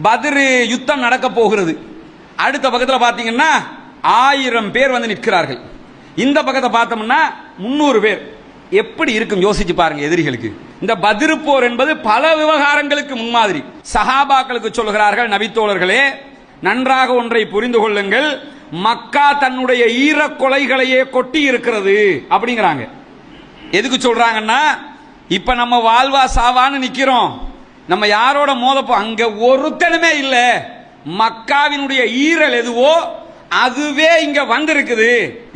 பத்ர் யுத்தம் நடக்க போகிறது. அடுத்த பக்கத்தில் பார்த்தீங்கன்னா 1000 பேர் வந்து நிற்கிறார்கள். இந்த பக்கத்தை பார்த்தோம்னா 300 பேர். எப்படி இருக்கும் யோசிச்சு பாருங்க எதிரிகளுக்கு. இந்த பத்ர் போர் என்பது பல விவகாரங்களுக்கு முன்மாதிரி. சஹாபாக்களுக்கு சொல்கிறார்கள், நபித்தோழர்களே நன்றாக ஒன்றை புரிந்து கொள்ளுங்கள், மக்கா தன்னுடைய ஈர கொலைகளையே கொட்டி இருக்கிறது அப்படிங்கிறாங்க. எதுக்கு சொல்றாங்கன்னா, இப்ப நம்ம வாழ்வா சாவான்னு நிக்கிறோம், நம்ம யாரோட மோதப்போ அங்க ஒருத்தனுமே இல்ல, மக்காவினுடைய ஈரல் எதுவோ அதுவே இங்க வந்திருக்குது.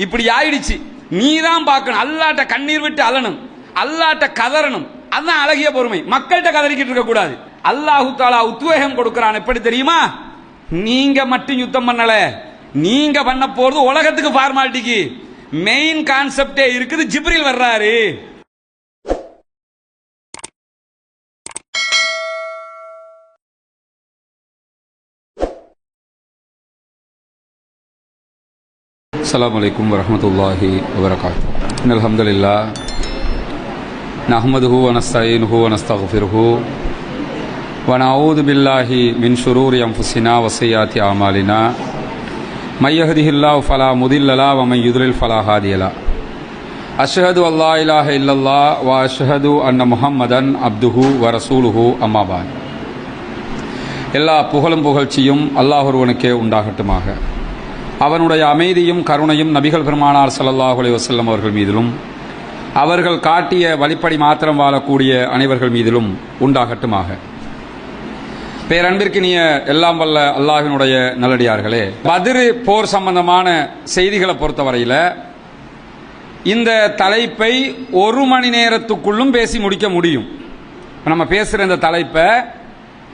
இப்படி ஆயிடுச்சு. நீ தான் பார்க்கணும், அல்லாட்ட கண்ணீர் விட்டு அலணும், அல்லாட்ட கதறணும். அதுதான் அழகிய பொறுமை. மக்கள்கிட்ட கதறிக்கிட்டு இருக்க கூடாது. அல்லாஹு தஆலா உத்வேகம் கொடுக்கிறான். எப்படி தெரியுமா? நீங்க மட்டும் யுத்தம் பண்ணல, நீங்க பண்ண போறது உலகத்துக்கு ஃபார்மாலிட்டிக்கு. மெயின் கான்செப்டே இருக்குது. ஜிப்ரீல் வர்றாரு. அஸ்ஸலாமு அலைக்கும் வரஹ்மத்துல்லாஹி வபரகாத்துஹு. இன்னல் ஹம்துலில்லாஹ் நஹ்மதுஹு வ நஸ்தஈனுஹு வ நஸ்தக்ஃபிருஹு வ நஊது பில்லாஹி மின் ஷுரூரி அன்ஃபுஸினா வ ஸய்யிஆத்தி அமாலினா மை யஹ்திஹில்லாஹு ஃபலா முதில்ல லஹு வ மை யுத்லில் ஃபலா ஹாதிய லஹு. அஷ்ஹது அல்லா இலாஹ இல்லல்லாஹ் வ அஷ்ஹது அன்ன முஹம்மதன் அப்துஹு வ ரசூலுஹு அம்மா பஅத். எல்லா புகழும் புகழ்ச்சியும் அல்லாஹ் ஒருவனுக்கே உண்டாகட்டுமாக. அவனுடைய அமைதியும் கருணையும் நபிகள் பெருமானார் ஸல்லல்லாஹு அலைஹி வஸல்லம் அவர்கள் மீதிலும், அவர்கள் காட்டிய வழிப்படி மாத்திரம் வாழக்கூடிய அனைவர்கள் மீதிலும் உண்டாகட்டுமாக. பேரன்பிற்கினிய எல்லாம் வல்ல அல்லாஹ்வினுடைய நல்லடியார்களே, பத்ர் போர் சம்பந்தமான செய்திகளை பொறுத்தவரையில் இந்த தலைப்பை 1 மணி நேரத்துக்குள்ளும் பேசி முடிக்க முடியும். நம்ம பேசுகிற இந்த தலைப்பை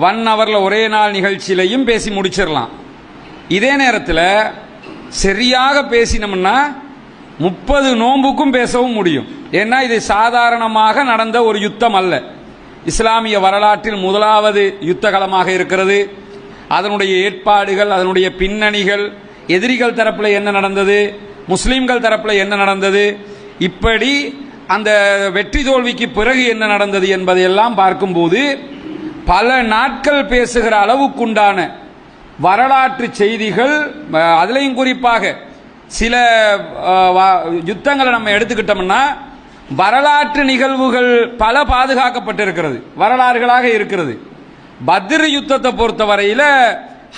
1 ஹவரில் ஒரே நாள் நிகழ்ச்சியிலையும் பேசி முடிச்சிடலாம். இதே நேரத்தில் சரியாக பேசினோம்னா 30 நோன்புக்கும் பேசவும் முடியும். ஏன்னா இது சாதாரணமாக நடந்த ஒரு யுத்தம் அல்ல. இஸ்லாமிய வரலாற்றில் முதலாவது யுத்தகலமாக இருக்கிறது. அதனுடைய ஏற்பாடுகள், அதனுடைய பின்னணிகள், எதிரிகள் தரப்பில் என்ன நடந்தது, முஸ்லீம்கள் தரப்பில் என்ன நடந்தது, இப்படி அந்த வெற்றி தோல்விக்கு பிறகு என்ன நடந்தது என்பதையெல்லாம் பார்க்கும்போது பல நாட்கள் பேசுகிற அளவுக்குண்டான வரலாற்று செய்திகள், அதுலேயும் குறிப்பாக சில யுத்தங்களை நம்ம எடுத்துக்கிட்டோம்னா வரலாற்று நிகழ்வுகள் பல பாதுகாக்கப்பட்டிருக்கிறது, வரலாறுகளாக இருக்கிறது. பத்ர் யுத்தத்தை பொறுத்தவரையில்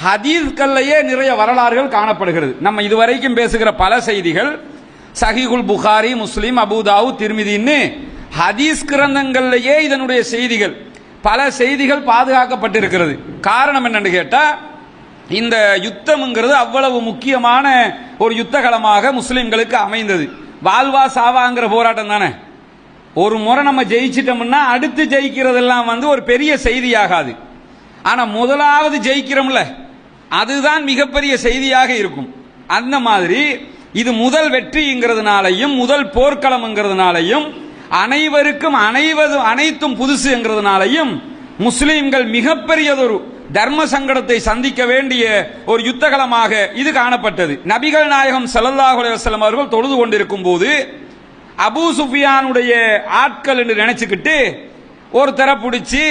ஹதீஸ்கள்லேயே நிறைய வரலாறுகள் காணப்படுகிறது. நம்ம இதுவரைக்கும் பேசுகிற பல செய்திகள் சஹீஹுல் புகாரி, முஸ்லிம், அபூதாவூத், திர்மிதின்னு ஹதீஸ் கிரந்தங்கள்லேயே இதனுடைய செய்திகள், பல செய்திகள் பாதுகாக்கப்பட்டிருக்கிறது. காரணம் என்னன்னு கேட்டால், இந்த யுத்தம்ங்கிறது அவ்வளவு முக்கியமான ஒரு யுத்தகலமாக முஸ்லிம்களுக்கு அமைந்தது. வாழ்வா சாவாங்கிற போராட்டம் தானே. ஒரு முறை நம்ம ஜெயிச்சிட்டோம்னா அடுத்து ஜெயிக்கிறதெல்லாம் ஒரு பெரிய செய்தியாகாது. ஆனால் முதலாவது ஜெயிக்கிறோம்ல, அதுதான் மிகப்பெரிய செய்தியாக இருக்கும். அந்த மாதிரி இது முதல் வெற்றிங்கிறதுனாலையும் முதல் போர்க்களம்ங்கிறதுனாலையும் அனைவருக்கும் அனைத்தும் புதுசுங்கிறதுனாலையும் முஸ்லிம்கள் மிகப்பெரியதொரு தர்ம சங்கடத்தை சந்திக்க வேண்டிய ஒரு யுத்தகலமாக இது காணப்பட்டது. நபிகள் நாயகம் ஸல்லல்லாஹு அலைஹி வஸல்லம் அவர்கள் தொழுது கொண்டிருக்கும் போது அபூ சுஃபியானுடைய ஆட்கள் என்று நினைச்சுக்கிட்டு ஒரு தர பிடிச்சி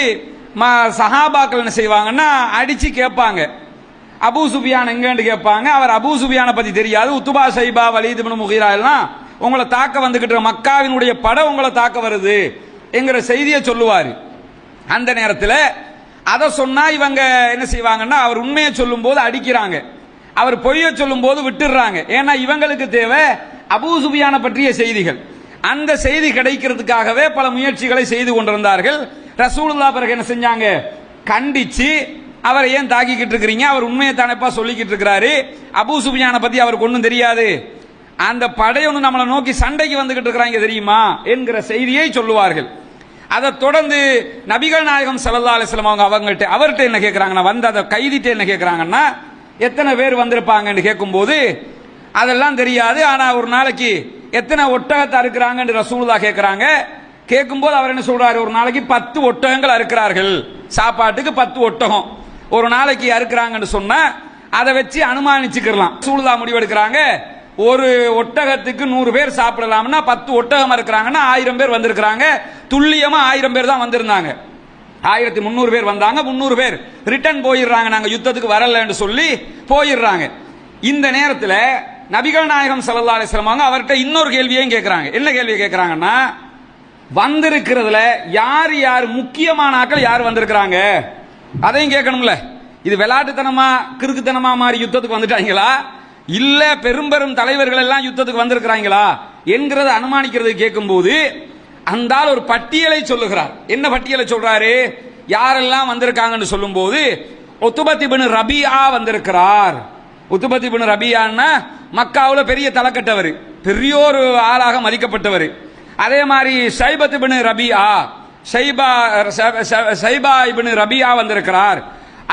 சஹாபாக்கள் என்ன செய்வாங்கன்னா அடிச்சு கேட்பாங்க. அபூ சுஃபியான் எங்கன்னு கேட்பாங்க. அவர் அபூ சுஃபியானை பத்தி தெரியாது. உத்துபா, ஷைபா, வலீத் இப்னு முகீரா எல்லாம் உங்களை தாக்க வந்துகிட்டு மக்காவினுடைய படம் உங்களை தாக்க வருது என்கிற செய்தியை சொல்லுவார். அந்த நேரத்தில் அதை சொன்னா இவங்க என்ன செய்வாங்கன்னா, அவர் உண்மையை சொல்லும் போது அடிக்கிறாங்க, அவர் பொய்யை சொல்லும் போது விட்டுடுறாங்க. ஏன்னா இவங்களுக்கு தேவை அபூ சுஃபியானை பற்றிய செய்திகள். அந்த செய்தி கிடைக்கிறதுக்காகவே பல முயற்சிகளை செய்து கொண்டிருந்தார்கள். ரசூலுல்லாஹ் பிறகு என்ன செஞ்சாங்க, கண்டிச்சு அவரை ஏன் தாக்கிக்கிட்டு இருக்கிறீங்க, அவர் உண்மையை தானேப்பா சொல்லிக்கிட்டு இருக்கிறாரு, அபூ சுஃபியானை பத்தி அவருக்கு ஒன்றும் தெரியாது, அந்த படையொன்று நம்மளை நோக்கி சண்டைக்கு வந்துகிட்டு இருக்கிறாங்க தெரியுமா என்கிற செய்தியை சொல்லுவார்கள். அதை தொடர்ந்து நபிகள் நாயகம் ஸல்லல்லாஹு அலைஹி வஸல்லம் அவர்கிட்ட என்ன கேட்கிறாங்கன்னா, வந்து அதை கைதிட்டு என்ன கேட்கிறாங்கன்னா, எத்தனை பேர் வந்திருப்பாங்கன்னு கேட்கும்போது அதெல்லாம் தெரியாது, ஆனால் ஒரு நாளைக்கு எத்தனை ஒட்டகத்தை அறுக்கிறாங்கன்னு ரசூலுல்லாஹ் கேட்கிறாங்க. கேட்கும்போது அவர் என்ன சொல்றாரு, ஒரு நாளைக்கு 10 ஒட்டகங்கள் அறுக்கிறார்கள், சாப்பாட்டுக்கு 10 ஒட்டகம் ஒரு நாளைக்கு அறுக்கிறாங்கன்னு சொன்னா அதை வச்சு அனுமானிச்சுக்கலாம். ரசூலுல்லாஹ் முடிவெடுக்கிறாங்க, ஒரு ஒட்டகத்துக்கு 100 பேர் சாப்பிடலாம்னா 10 ஒட்டகம் இருக்கிறாங்கன்னா 1000 பேர் வந்திருக்கிறாங்க. துல்லியமா 1000 பேர் தான் வந்திருந்தாங்க. 1300 பேர் வந்தாங்க, 300 பேர் ரிட்டர்ன் போயிடுறாங்க, நாங்க யுத்தத்துக்கு வரலன்னு சொல்லி போயிடுறாங்க. இந்த நேரத்தில் நபிகள் நாயகம் ஸல்லல்லாஹு அலைஹி வஸல்லம் அவர்கிட்ட இன்னொரு கேள்வியையும் கேட்கிறாங்க. என்ன கேள்வியை கேட்கிறாங்கன்னா, வந்திருக்கிறதுல யார் யார் முக்கியமான ஆட்கள் யார் வந்திருக்கிறாங்க அதையும் கேட்கணும்ல. இது விளையாட்டுத்தனமா கிறுக்குத்தனமா மாதிரி யுத்தத்துக்கு வந்துட்டாங்களா, இல்ல பெரும் பெரும் தலைவர்கள் எல்லாம் யுத்தத்துக்கு வந்திருக்கிறாங்களா என்கிறத அனுமானிக்கிறது கேட்கும்போது அந்த ஆள் ஒரு பட்டியலை சொல்லுகிறார். என்ன பட்டியலை சொல்றாரு? யாரெல்லாம் வந்திருக்காங்கன்னு சொல்லும்போது உத்பத் இப்னு ரபியா வந்திருக்கிறார். உத்பத் இப்னு ரபியான்னா மக்காவுல பெரிய தலைக்கட்டவர், பெரிய ஒரு ஆளாக மதிக்கப்பட்டவர். அதே மாதிரி ஷைபத் இப்னு ரபியா, ஷைபா இப்னு ரபியா வந்திருக்கிறார்.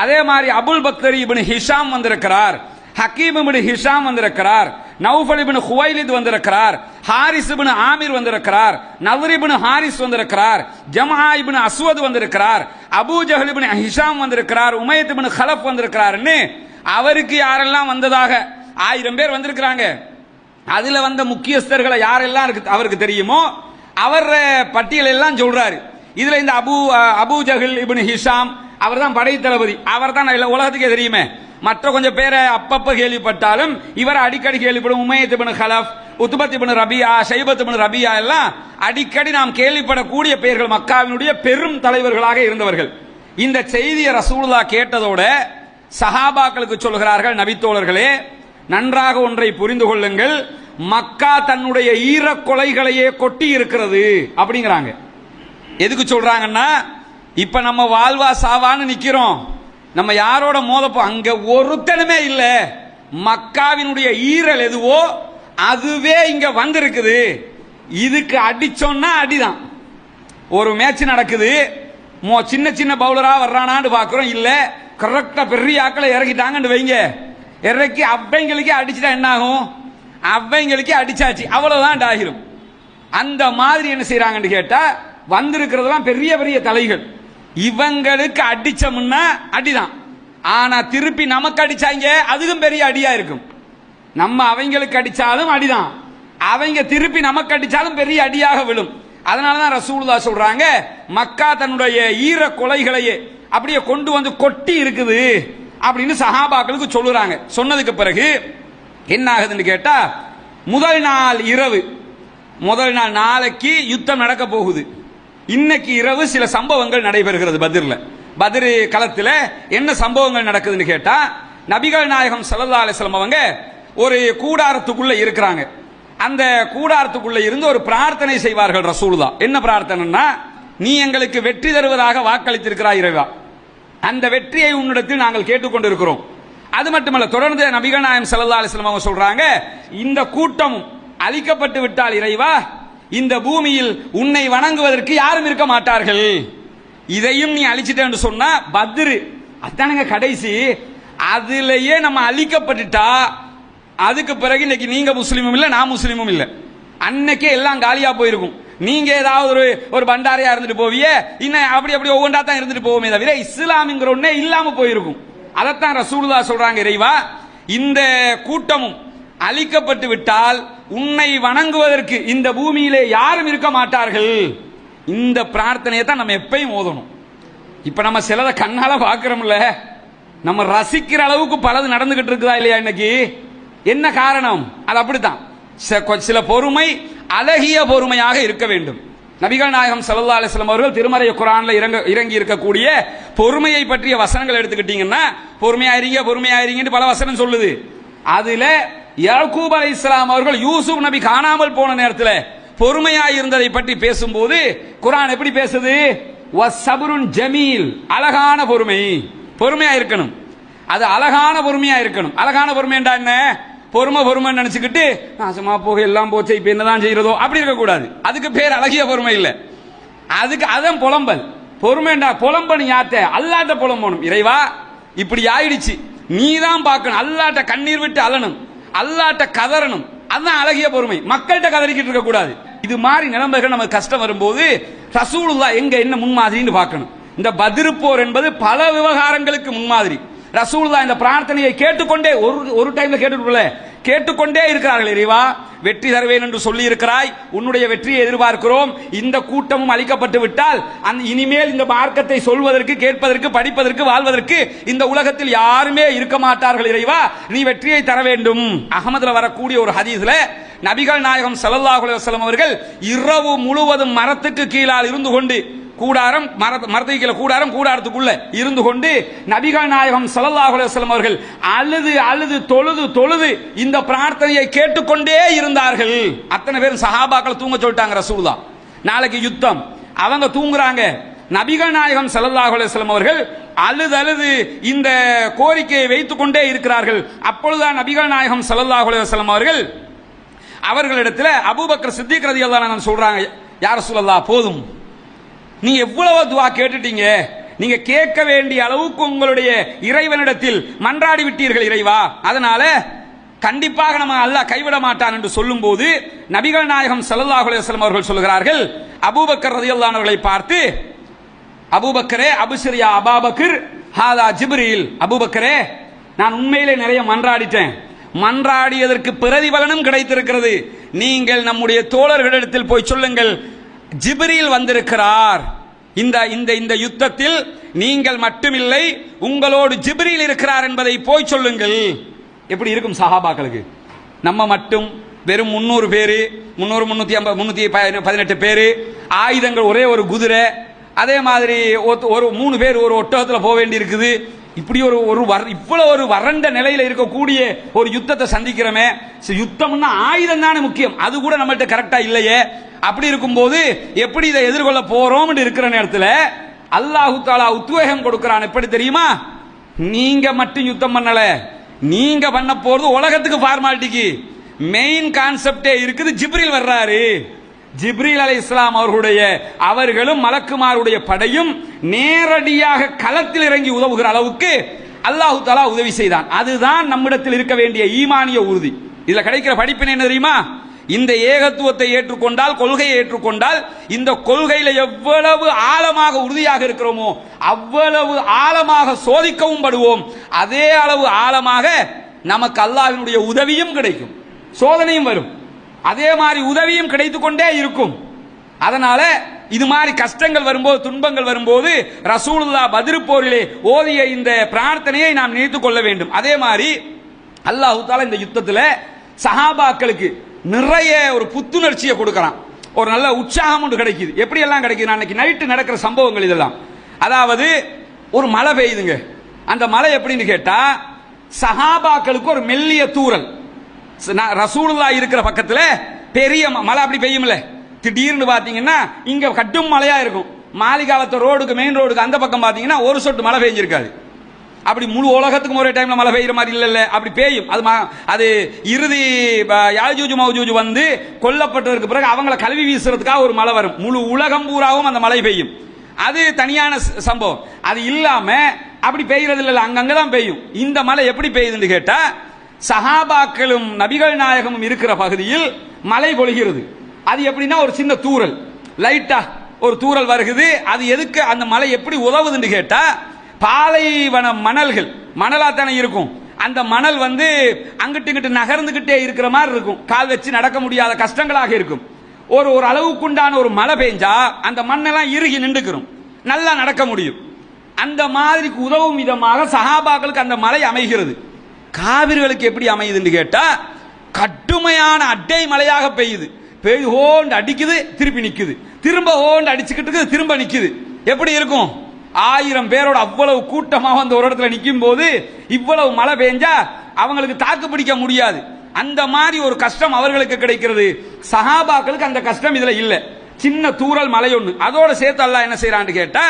அதே மாதிரி அபுல் பக்தரி இப்னு ஹிஷாம் வந்திருக்கிறார், ஹக்கீம் இப்னு ஹிஷாம் வந்திருக்கிறார், நௌஃபல் இப்னு குவைலித் வந்திருக்கிறார், ஹாரிஸ் இப்னு ஆமிர் வந்திருக்கிறார், நவ்ர் இப்னு ஹாரிஸ் வந்திருக்கிறார், ஜம்ஆ இப்னு அஸ்வத் வந்திருக்கிறார், அபூ ஜஹல் இப்னு ஹிஷாம் வந்திருக்கிறார், உமையத் இப்னு கலப் வந்திருக்கிறார்னு அவருக்கு யாரெல்லாம் வந்ததாக 1000 பேர் வந்திருக்கிறாங்க. அதுல வந்த முக்கியஸ்தர்களை யாரெல்லாம் அவருக்கு தெரியுமோ அவர் பட்டியல் எல்லாம் சொல்றாரு. இதுல இந்த அபூ ஜஹல் இப்னு ஹிஷாம் அவர் தான் படை தளபதி, அவர் தான் உலகத்துக்கே தெரியுமே. மற்ற கொஞ்சம் பேரை அப்பப்ப கேள்விப்பட்டாலும் இவர் அடிக்கடி கேள்விப்படும். உமையத் இப்னு கலப், உத்பத் இப்னு ரபியா, ஷைபத் இப்னு ரபியா எல்லாம் அடிக்கடி நாம் கேள்விப்படக்கூடிய பெயர்கள், மக்காவினுடைய பெரும் தலைவர்களாக இருந்தவர்கள். இந்த செய்தியை ரசூலுல்லாஹ் கேட்டதோட சஹாபாக்களுக்கு சொல்கிறார்கள், நபித்தோழர்களே நன்றாக ஒன்றை புரிந்து கொள்ளுங்கள், மக்கா தன்னுடைய ஈரக்கொலைகளையே கொட்டி இருக்கிறது அப்படிங்கிறாங்க. எதுக்கு சொல்றாங்கன்னா, இப்ப நம்ம வாழ்வா சாவான்னு நிக்கிறோம், நம்ம யாரோட மோதப்போ அங்க ஒருத்தனுமே இல்ல, மக்காவினுடைய ஈரல் எதுவோ அதுவே இங்க வந்திருக்குது. இதுக்கு அடிச்சோன்னா அடிதான். ஒரு மேட்ச் நடக்குது, சின்ன சின்ன பவுலரா வர்றானான்னு பாக்குறோம், இல்ல கரெக்டா பெரிய ஆக்களை இறக்கிட்டாங்கன்னு வைங்க, இறக்கி அவ்வைங்களுக்கு அடிச்சுட்டா என்ன ஆகும்? அவ்வைங்களுக்கு அடிச்சாச்சு, அவ்வளவுதான் ஆகிரும். அந்த மாதிரி என்ன செய்யறாங்கன்னு கேட்டா, வந்திருக்கிறதெல்லாம் பெரிய பெரிய தலைகள், இவங்களுக்கு அடிச்சோம்னா அடிதான். ஆனா திருப்பி நமக்கு அடிச்சாங்க அதுவும் பெரிய அடியா இருக்கும். நம்ம அவங்களுக்கு அடிச்சாலும் அடிதான், அவங்க திருப்பி நமக்கு அடிச்சாலும் பெரிய அடியாக விழும். அதனாலதான் ரசூலுல்லாஹ் சொல்றாங்க, மக்கா தன்னுடைய ஈர கொலைகளையே அப்படியே கொண்டு வந்து கொட்டி இருக்குது அப்படின்னு சஹாபாக்களுக்கு சொல்லுறாங்க. சொன்னதுக்கு பிறகு என்ன ஆகுதுன்னு கேட்டா, முதல் நாள் இரவு, முதல் நாள் நாளைக்கு யுத்தம் நடக்க போகுது. இன்னைக்கு இரவு சில சம்பவங்கள் நடைபெறுகிறது பத்ர்ல. பத்ர் களத்தில் என்ன சம்பவங்கள் நடக்குதுன்னு கேட்டா, நபிகள் நாயகம் ஸல்லல்லாஹு அலைஹி வஸல்லம் அவங்க ஒரு கூடாரத்துக்குள்ள இருக்கிறாங்க. அந்த கூடாரத்துக்குள்ள இருந்து ஒரு பிரார்த்தனை செய்வார்கள் ரசூலுல்லாஹ். என்ன பிரார்த்தனைன்னா, நீ எங்களுக்கு வெற்றி தருவதாக வாக்களித்திருக்கிறாய் இறைவா, அந்த வெற்றியை உன்னிடத்தில் நாங்கள் கேட்டுக்கொண்டிருக்கிறோம். அது மட்டுமல்ல, தொடர்ந்து நபிகள் நாயகம் ஸல்லல்லாஹு அலைஹி வஸல்லம் அவங்க சொல்றாங்க, இந்த கூட்டம் அழிக்கப்பட்டு விட்டால் இறைவா, இந்த பூமியில் உன்னை வணங்குவதற்கு யாரும் இருக்க மாட்டார்கள். இதையும் நீ அழிச்சிட்டேன்னு சொன்னா பத்ரு அதானுங்க கடைசி, அதுலயே நம்ம அழிக்கப்பட்டுட்டா அதுக்கு பிறகு இன்னைக்கு நீங்க முஸ்லீமும் இல்ல, நான் முஸ்லீமும் இல்ல, அன்னைக்கே எல்லாம் காலியா போயிருக்கும். நீங்க ஏதாவது ஒரு பண்டாரையா இருந்துட்டு போவியே, இன்னும் அப்படி ஒவ்வொன்றா தான் இருந்துட்டு போவோமே தவிர இஸ்லாம்ங்கிற ஒண்ணே இல்லாம போயிருக்கும். அதைத்தான் ரசூலுல்லாஹ் சொல்றாங்க, இறைவா இந்த கூட்டமும் அழிக்கப்பட்டு விட்டால் உன்னை வணங்குவதற்கு இந்த பூமியிலே யாரும் இருக்க மாட்டார்கள். இந்த பிரார்த்தனையை தான் நம்ம எப்பயும் ஓதணும். இப்ப நம்ம சிலதை கண்ணால பாக்குறோம்ல, நம்ம ரசிக்கிற அளவுக்கு பலது நடந்துகிட்டு இருக்குதா இல்லையா இன்னைக்கு? என்ன காரணம்? அது அப்படித்தான். சில பொறுமை அழகிய பொறுமையாக இருக்க வேண்டும். நபிகள் நாயகம் ஸல்லல்லாஹு அலைஹி வஸல்லம் அவர்கள் திருமறை குர்ஆன்ல இறங்கி இருக்கக்கூடிய பொறுமையை பற்றிய வசனங்கள் எடுத்துக்கிட்டீங்கன்னா, பொறுமையாயிருங்கன்னு பல வசனம் சொல்லுது. அதுல யாக்கூப் அலைஹிஸ்ஸலாம் அவர்கள் யூசுப் நபி காணாமல் போன நேரத்தில் பொறுமையாய் இருந்ததை பற்றி பேசும்போது குர்ஆன் எப்படி பேசுது? வஸ்ஸப்ருன் ஜமீல், அழகான பொறுமை, பொறுமையா இருக்கணும். அது அழகான பொறுமையா இருக்கணும். அழகான பொறுமை என்றா என்ன? பொறுமை நினைச்சுக்கிட்டு நாசமா போக எல்லாம் போச்சு இப்ப என்னதான் செய்யறதோ அப்படி இருக்க கூடாது. அதுக்கு பேர் அழகிய பொறுமை இல்ல, அதுக்கு அதான் புலம்பல். பொறுமைண்டா புலம்பணும், யாத்த அல்லாட்ட புலம்பணும். இறைவா இப்படி ஆயிடுச்சு, நீ தான் பார்க்கணும், அல்லாட்ட கண்ணீர் விட்டு அழணும், அல்லாட்ட கதறணும். அதுதான் அழகிய பொறுமை. மக்கள்கிட்ட கதறிக்கிட்டு இருக்க கூடாது. இது மாதிரி நிலைமைகள் நமக்கு கஷ்டம் வரும்போது ரசூலுல்லாஹ் எங்க என்ன முன்மாதிரின்னு பார்க்கணும். இந்த பத்ர் போர் என்பது பல விவகாரங்களுக்கு முன்மாதிரி. ரசூலுல்லாஹ் இந்த பிரார்த்தனையை கேட்டுக்கொண்டே ஒரு டைம்ல கேட்டுக்கொள்ள கேட்டுக்கொண்டே இருக்கிறார்கள். இறைவா வெற்றி தருவேன் என்று சொல்லி இருக்கிறாய், உன்னுடைய வெற்றியை எதிர்பார்க்கிறோம். இந்த கூட்டமும் அளிக்கப்பட்டு விட்டால் இனிமேல் இந்த மார்க்கத்தை சொல்வதற்கு, கேட்பதற்கு, படிப்பதற்கு, வாழ்வதற்கு இந்த உலகத்தில் யாருமே இருக்க மாட்டார்கள். இறைவா நீ வெற்றியை தர வேண்டும். அகமதுல வரக்கூடிய ஒரு ஹதீஸ்ல நபிகள் நாயகம் ஸல்லல்லாஹு அலைஹி வஸல்லம் அவர்கள் இரவு முழுவதும் மரத்துக்கு கீழால் இருந்து கொண்டு, கூடாரம் மரத்துக்கு கீழே கூடாரம், கூடாரத்துக்குள்ள இருந்து கொண்டு நபிகள் நாயகம் ஸல்லல்லாஹு அலைஹி வஸல்லம் அவர்கள் அழுது அழுது தொழுது இந்த பிரார்த்தனையை கேட்டுக்கொண்டே இருந்தார்கள். அத்தனை பேரும் சஹாபாக்கள் தூங்க சொல்லிட்டாங்க. ரசூலுல்லாஹ் நாளைக்கு யுத்தம், அவங்க தூங்குறாங்க. நபிகள் நாயகம் ஸல்லல்லாஹு அலைஹி வஸல்லம் அவர்கள் அழுது இந்த கோரிக்கையை வைத்துக் கொண்டே இருக்கிறார்கள். அப்பொழுதுதான் நபிகள் நாயகம் ஸல்லல்லாஹு அலைஹி வஸல்லம் அவர்களிடத்தில் அபூபக்கர் சித்திக் ரலியல்லாஹு அன்ஹு சொல்றாங்க, யா ரசூலல்லாஹ் போதும், நீங்க எவ்வளவு துஆ கேட்டுட்டீங்க, நீங்க கேட்க வேண்டிய அளவுக்கு உங்களுடைய இறைவனிடத்தில் மன்றாடி விட்டீர்கள் இறைவா, அதனால கண்டிப்பாக நம்ம அல்லாஹ் கைவிட மாட்டான் என்று சொல்லும் போது நபிகள் நாயகம் ஸல்லல்லாஹு அலைஹி வஸல்லம் அவர்கள் சொல்கிறார்கள், அபூபக்கர் ரலியல்லாஹு அன்ஹு அவர்களை பார்த்து, அபூபக்கரே அப்ஷிர் யா அபூபக்கர் ஹாதா ஜிப்ரீல், அபூபக்கரே நான் உண்மையிலே நிறைய மன்றாடிட்டேன், மன்றாடியதற்கு பிரதிபலனும் கிடைத்திருக்கிறது. நீங்கள் நம்முடைய தோழர்களிடத்தில் போய் சொல்லுங்கள், ஜிப்ரீல் வந்திருக்கிறார், இந்த இந்த இந்த யுத்தத்தில் நீங்கள் மட்டுமில்லை உங்களோடு ஜிப்ரீல் இருக்கிறார் என்பதை போய் சொல்லுங்கள். எப்படி இருக்கும் சஹாபாக்களுக்கு? நம்ம மட்டும் வெறும் 300 பேரு, 318 பேரு, ஆயுதங்கள் ஒரே ஒரு குதிரை, அதே மாதிரி ஒரு 3 பேர் ஒரு ஒட்டகத்தில் போக வேண்டி இருக்குது. இப்படி இவ்வளவு ஒரு வறண்ட நிலையில இருக்கக்கூடிய ஒரு யுத்தத்தை சந்திக்கிறோமே. யுத்தம்னா ஆயுதம் தானே முக்கியம், அது கூட நம்மள்ட்ட கரெக்டா இல்லையே. அப்படி இருக்கும்போது எப்படி இதை எதிர்கொள்ள போறோம் இருக்கிற நேரத்தில் அல்லாஹு தஆலா உத்வேகம் கொடுக்கிறான். எப்படி தெரியுமா? நீங்க மட்டும் யுத்தம் பண்ணல, நீங்க பண்ண போறது உலகத்துக்கு ஃபார்மாலிட்டிக்கு. மெயின் கான்செப்டே இருக்குது, ஜிப்ரீல் வர்றாரு. ஜிப்ரீல் அலைஹிஸ்ஸலாம் அவர்களும் மலக்குமாருடைய படையும் நேரடியாக களத்தில் இறங்கி உதவுகிற அளவுக்கு அல்லாஹு தஆலா உதவி செய்தான். அதுதான் நம்மிடத்தில் இருக்க வேண்டிய ஈமானிய உறுதி. இதுல கிடைக்கிற படிப்பினை என்ன தெரியுமா? இந்த ஏகத்துவத்தை ஏற்றுக்கொண்டால், கொள்கையை ஏற்றுக்கொண்டால், இந்த கொள்கையில எவ்வளவு ஆழமாக உறுதியாக இருக்கிறோமோ அவ்வளவு ஆழமாக சோதிக்கவும் படுவோம். அதே அளவு ஆழமாக நமக்கு அல்லாஹ்வினுடைய உதவியும் கிடைக்கும், சோதனையும் வரும், அதே மாதிரி உதவியும் கிடைத்துக் கொண்டே இருக்கும். அதனால இது மாதிரி கஷ்டங்கள் வரும்போது, துன்பங்கள் வரும்போது ரசூலுல்லாஹ் பத்ர் போரிலே ஓதிய இந்த பிரார்த்தனையை நாம் நினைத்துக் கொள்ள வேண்டும். அதே மாதிரி அல்லாஹ் தஆலா இந்த யுத்தத்தில் சஹாபாக்களுக்கு நிறைய ஒரு புத்துணர்ச்சியை கொடுக்கிறான், ஒரு நல்ல உற்சாகம் ஒன்று கிடைக்குது. எப்படி எல்லாம் கிடைக்குது? அன்னைக்கு நைட்டு நடக்கிற சம்பவங்கள் இதெல்லாம். அதாவது ஒரு மழை பெய்யுதுங்க. அந்த மழை எப்படின்னு கேட்டா, சஹாபாக்களுக்கு ஒரு மெல்லிய தூறல், ரசூலுல்லாஹ் இருக்கிற பக்கத்துல பெரிய மழை அப்படி பெய்யும்ல, திடீர்னு பாத்தீங்கன்னா இங்க கட்டும் மழையா இருக்கும். மாளிகாவத்த ரோடுக்கு, மெயின் ரோடுக்கு அந்த பக்கம் பாத்தீங்கன்னா ஒரு சொட்டு மழை பெய்ஞ்சிருக்காது. அப்படி முழு உலகத்துக்கும் ஒரே டைம்ல மழை பெய்யுற மாதிரி இல்ல, அப்படி பெய்யும். அது இறுதி யாஜூஜ் மௌஜூஜ் வந்து கொல்லப்பட்டதற்கு பிறகு அவங்களை கல்வி வீசுறதுக்காக ஒரு மழை வரும். முழு உலகம் பூராவும் அந்த மழை பெய்யும். அது தனியான சம்பவம். அது இல்லாம அப்படி பெய்யறது இல்ல, அங்கங்கதான் பெய்யும். இந்த மழை எப்படி பெய்யுதுன்னு கேட்டா, சஹாபாக்களும் நபிகள் நாயகமும் இருக்கிற பகுதியில் மழை பொழிகிறது. அது எப்படின்னா ஒரு சின்ன தூறல், லைட்டா ஒரு தூறல் வருகிறது. அது எதுக்கு அந்த மழை எப்படி உதவுதுன்னு கேட்டா, பாலைவன மணல்கள் மணலா தானே இருக்கும். அந்த மணல் வந்து அங்கிட்டு இங்கிட்டு நகர்ந்துகிட்டே இருக்கிற மாதிரி இருக்கும், கால் வச்சு நடக்க முடியாத கஷ்டங்களாக இருக்கும். ஒரு அளவுக்குண்டான ஒரு மழை பெஞ்சா அந்த மண்ணெல்லாம் இறுகி நின்றுக்கிறோம், நல்லா நடக்க முடியும். அந்த மாதிரி உதவும் விதமாக சஹாபாக்களுக்கு அந்த மழை அமைகிறது. காவிர்களுக்கு எப்படி அமையுதுன்னு கேட்டா, கடுமையான அட்டை மழையாக பெய்யுது. பெய்து ஹோண்டு அடிக்குது, திருப்பி நிக்குது, திரும்ப ஹோண்டு அடிச்சுக்கிட்டு திரும்ப நிக்குது. எப்படி இருக்கும்? 1000 பேரோட அவ்வளவு கூட்டமாக அந்த ஒரு இடத்துல நிற்கும் போது இவ்வளவு மழை பெஞ்சா அவங்களுக்கு தாக்கு பிடிக்க முடியாது. அந்த மாதிரி ஒரு கஷ்டம் அவர்களுக்கு கிடைக்கிறது. சஹாபாக்களுக்கு அந்த கஷ்டம் இதுல இல்ல. சின்ன தூறல் மழை ஒண்ணு, அதோட சேர்த்து அல்லாஹ் என்ன செய்யறான்னு கேட்டா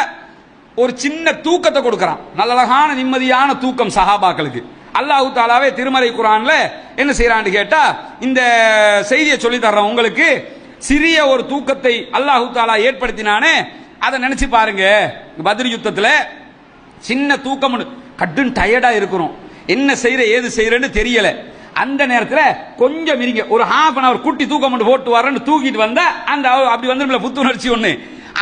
ஒரு சின்ன தூக்கத்தை கொடுக்கறான். நல்ல அழகான நிம்மதியான தூக்கம் சஹாபாக்களுக்கு. அல்லாஹ் தஆலாவே திருமறை குர்ஆன்ல என்ன செய்யறான்னு கேட்டா, இந்த செய்தியை சொல்லி தர்றோம் உங்களுக்கு. சிறிய ஒரு தூக்கத்தை அல்லாஹ் தஆலா ஏற்படுத்தினானே, அதை நினைச்சு பாருங்க. பத்ர் யுத்தத்தில் சின்ன தூக்கம், கடும் டயர்டா இருக்கிறோம், என்ன செய்யற ஏது செய்யறன்னு தெரியல. அந்த நேரத்தில் கொஞ்சம் இருங்க, ஒரு ஹாஃப் அன் அவர் குட்டி தூக்கம் போட்டு வரேன்னு தூக்கிட்டு வந்தா அந்த அப்படி வந்து புத்துணர்ச்சி ஒண்ணு.